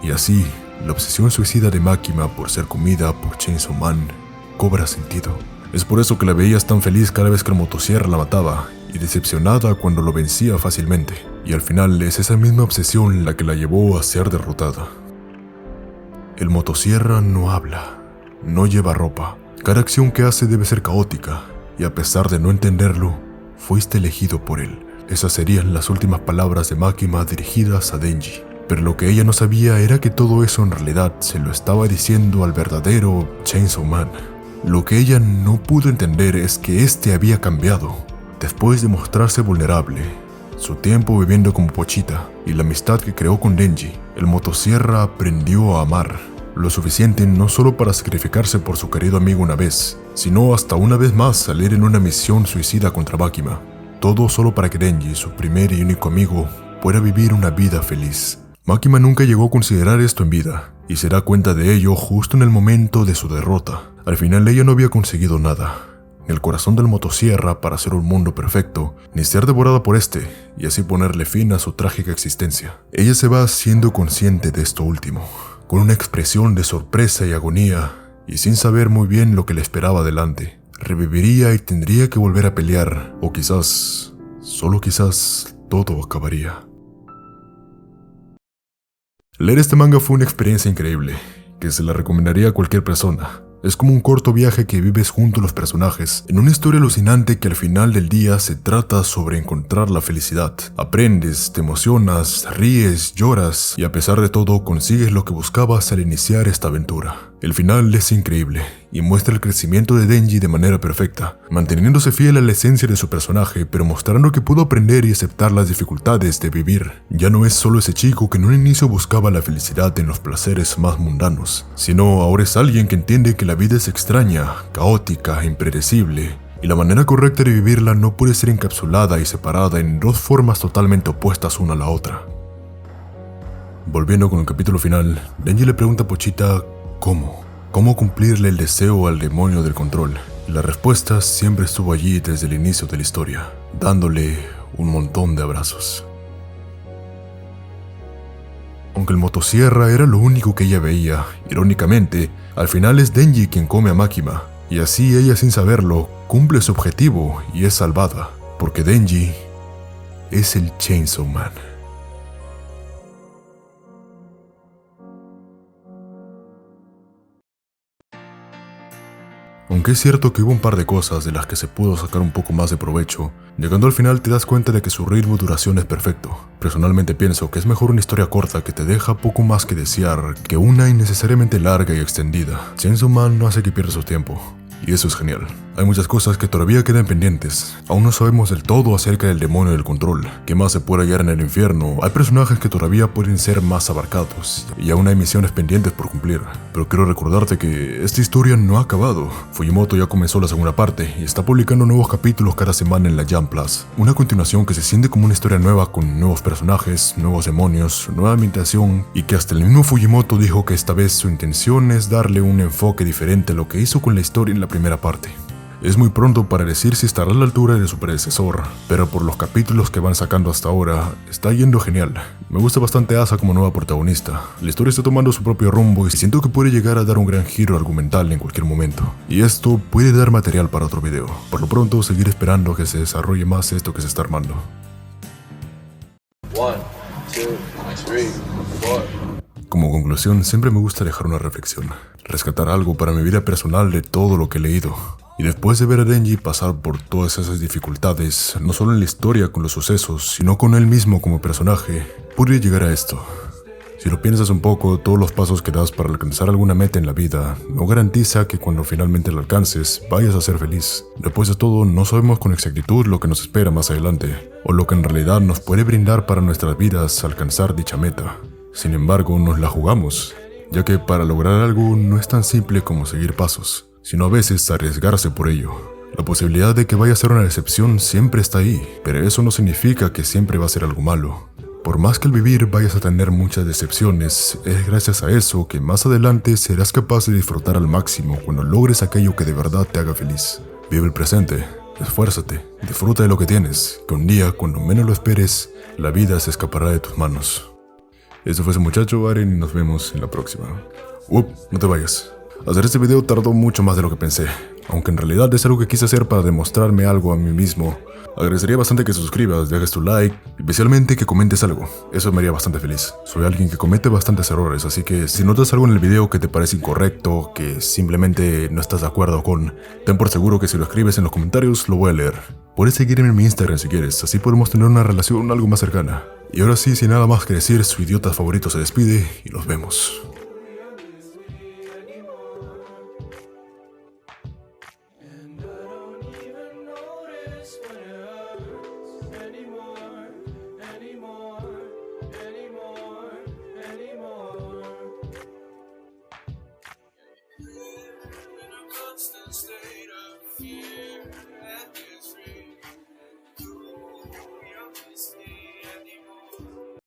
Y así, la obsesión suicida de Makima por ser comida por Chainsaw Man cobra sentido. Es por eso que la veías tan feliz cada vez que el motosierra la mataba, y decepcionada cuando lo vencía fácilmente. Y al final es esa misma obsesión la que la llevó a ser derrotada. El motosierra no habla, no lleva ropa. Cada acción que hace debe ser caótica, y a pesar de no entenderlo, fuiste elegido por él. Esas serían las últimas palabras de Makima dirigidas a Denji. Pero lo que ella no sabía era que todo eso en realidad se lo estaba diciendo al verdadero Chainsaw Man. Lo que ella no pudo entender es que este había cambiado. Después de mostrarse vulnerable, su tiempo viviendo como Pochita y la amistad que creó con Denji, el motosierra aprendió a amar. Lo suficiente no solo para sacrificarse por su querido amigo una vez, sino hasta una vez más salir en una misión suicida contra Makima. Todo solo para que Denji, su primer y único amigo, pueda vivir una vida feliz. Makima nunca llegó a considerar esto en vida, y se da cuenta de ello justo en el momento de su derrota. Al final ella no había conseguido nada, ni el corazón del motosierra para hacer un mundo perfecto, ni ser devorada por este, y así ponerle fin a su trágica existencia. Ella se va siendo consciente de esto último, con una expresión de sorpresa y agonía, y sin saber muy bien lo que le esperaba adelante. Reviviría y tendría que volver a pelear, o quizás, solo quizás, todo acabaría. Leer este manga fue una experiencia increíble, que se la recomendaría a cualquier persona. Es como un corto viaje que vives junto a los personajes, en una historia alucinante que al final del día se trata sobre encontrar la felicidad. Aprendes, te emocionas, ríes, lloras, y a pesar de todo consigues lo que buscabas al iniciar esta aventura. El final es increíble, y muestra el crecimiento de Denji de manera perfecta, manteniéndose fiel a la esencia de su personaje, pero mostrando que pudo aprender y aceptar las dificultades de vivir. Ya no es solo ese chico que en un inicio buscaba la felicidad en los placeres más mundanos, sino ahora es alguien que entiende que la vida es extraña, caótica, impredecible, y la manera correcta de vivirla no puede ser encapsulada y separada en dos formas totalmente opuestas una a la otra. Volviendo con el capítulo final, Denji le pregunta a Pochita ¿cómo cumplirle el deseo al demonio del control? Y la respuesta siempre estuvo allí desde el inicio de la historia, dándole un montón de abrazos. Aunque el motosierra era lo único que ella veía, irónicamente, al final es Denji quien come a Makima, y así ella sin saberlo cumple su objetivo y es salvada, porque Denji es el Chainsaw Man. Aunque es cierto que hubo un par de cosas de las que se pudo sacar un poco más de provecho, llegando al final te das cuenta de que su ritmo y duración es perfecto. Personalmente pienso que es mejor una historia corta que te deja poco más que desear que una innecesariamente larga y extendida. Chainsaw Man no hace que pierdas su tiempo, y eso es genial. Hay muchas cosas que todavía quedan pendientes. Aún no sabemos del todo acerca del demonio del control, qué más se puede hallar en el infierno. Hay personajes que todavía pueden ser más abarcados, y aún hay misiones pendientes por cumplir. Pero quiero recordarte que esta historia no ha acabado. Fujimoto ya comenzó la segunda parte, y está publicando nuevos capítulos cada semana en la Jump Plus. Una continuación que se siente como una historia nueva con nuevos personajes, nuevos demonios, nueva ambientación, y que hasta el mismo Fujimoto dijo que esta vez su intención es darle un enfoque diferente a lo que hizo con la historia en la primera parte. Es muy pronto para decir si estará a la altura de su predecesor, pero por los capítulos que van sacando hasta ahora, está yendo genial. Me gusta bastante Asa como nueva protagonista. La historia está tomando su propio rumbo y siento que puede llegar a dar un gran giro argumental en cualquier momento. Y esto puede dar material para otro video. Por lo pronto, seguir esperando a que se desarrolle más esto que se está armando. 1, 2, 3, 4. Como conclusión, siempre me gusta dejar una reflexión. Rescatar algo para mi vida personal de todo lo que he leído. Y después de ver a Denji pasar por todas esas dificultades, no solo en la historia con los sucesos, sino con él mismo como personaje, pude llegar a esto. Si lo piensas un poco, todos los pasos que das para alcanzar alguna meta en la vida no garantiza que cuando finalmente la alcances vayas a ser feliz. Después de todo, no sabemos con exactitud lo que nos espera más adelante, o lo que en realidad nos puede brindar para nuestras vidas alcanzar dicha meta. Sin embargo, nos la jugamos, ya que para lograr algo no es tan simple como seguir pasos, sino a veces arriesgarse por ello. La posibilidad de que vaya a ser una decepción siempre está ahí, pero eso no significa que siempre va a ser algo malo. Por más que al vivir vayas a tener muchas decepciones, es gracias a eso que más adelante serás capaz de disfrutar al máximo cuando logres aquello que de verdad te haga feliz. Vive el presente, esfuérzate, disfruta de lo que tienes, que un día, cuando menos lo esperes, la vida se escapará de tus manos. Esto fue su muchacho Aren y nos vemos en la próxima. No te vayas. Hacer este video tardó mucho más de lo que pensé, aunque en realidad es algo que quise hacer para demostrarme algo a mí mismo. Agradecería bastante que suscribas, dejes tu like, y especialmente que comentes algo, eso me haría bastante feliz. Soy alguien que comete bastantes errores, así que si notas algo en el video que te parece incorrecto, que simplemente no estás de acuerdo con, ten por seguro que si lo escribes en los comentarios lo voy a leer. Puedes seguirme en mi Instagram si quieres, así podemos tener una relación algo más cercana. Y ahora sí, sin nada más que decir, su idiota favorito se despide y nos vemos. Constant state.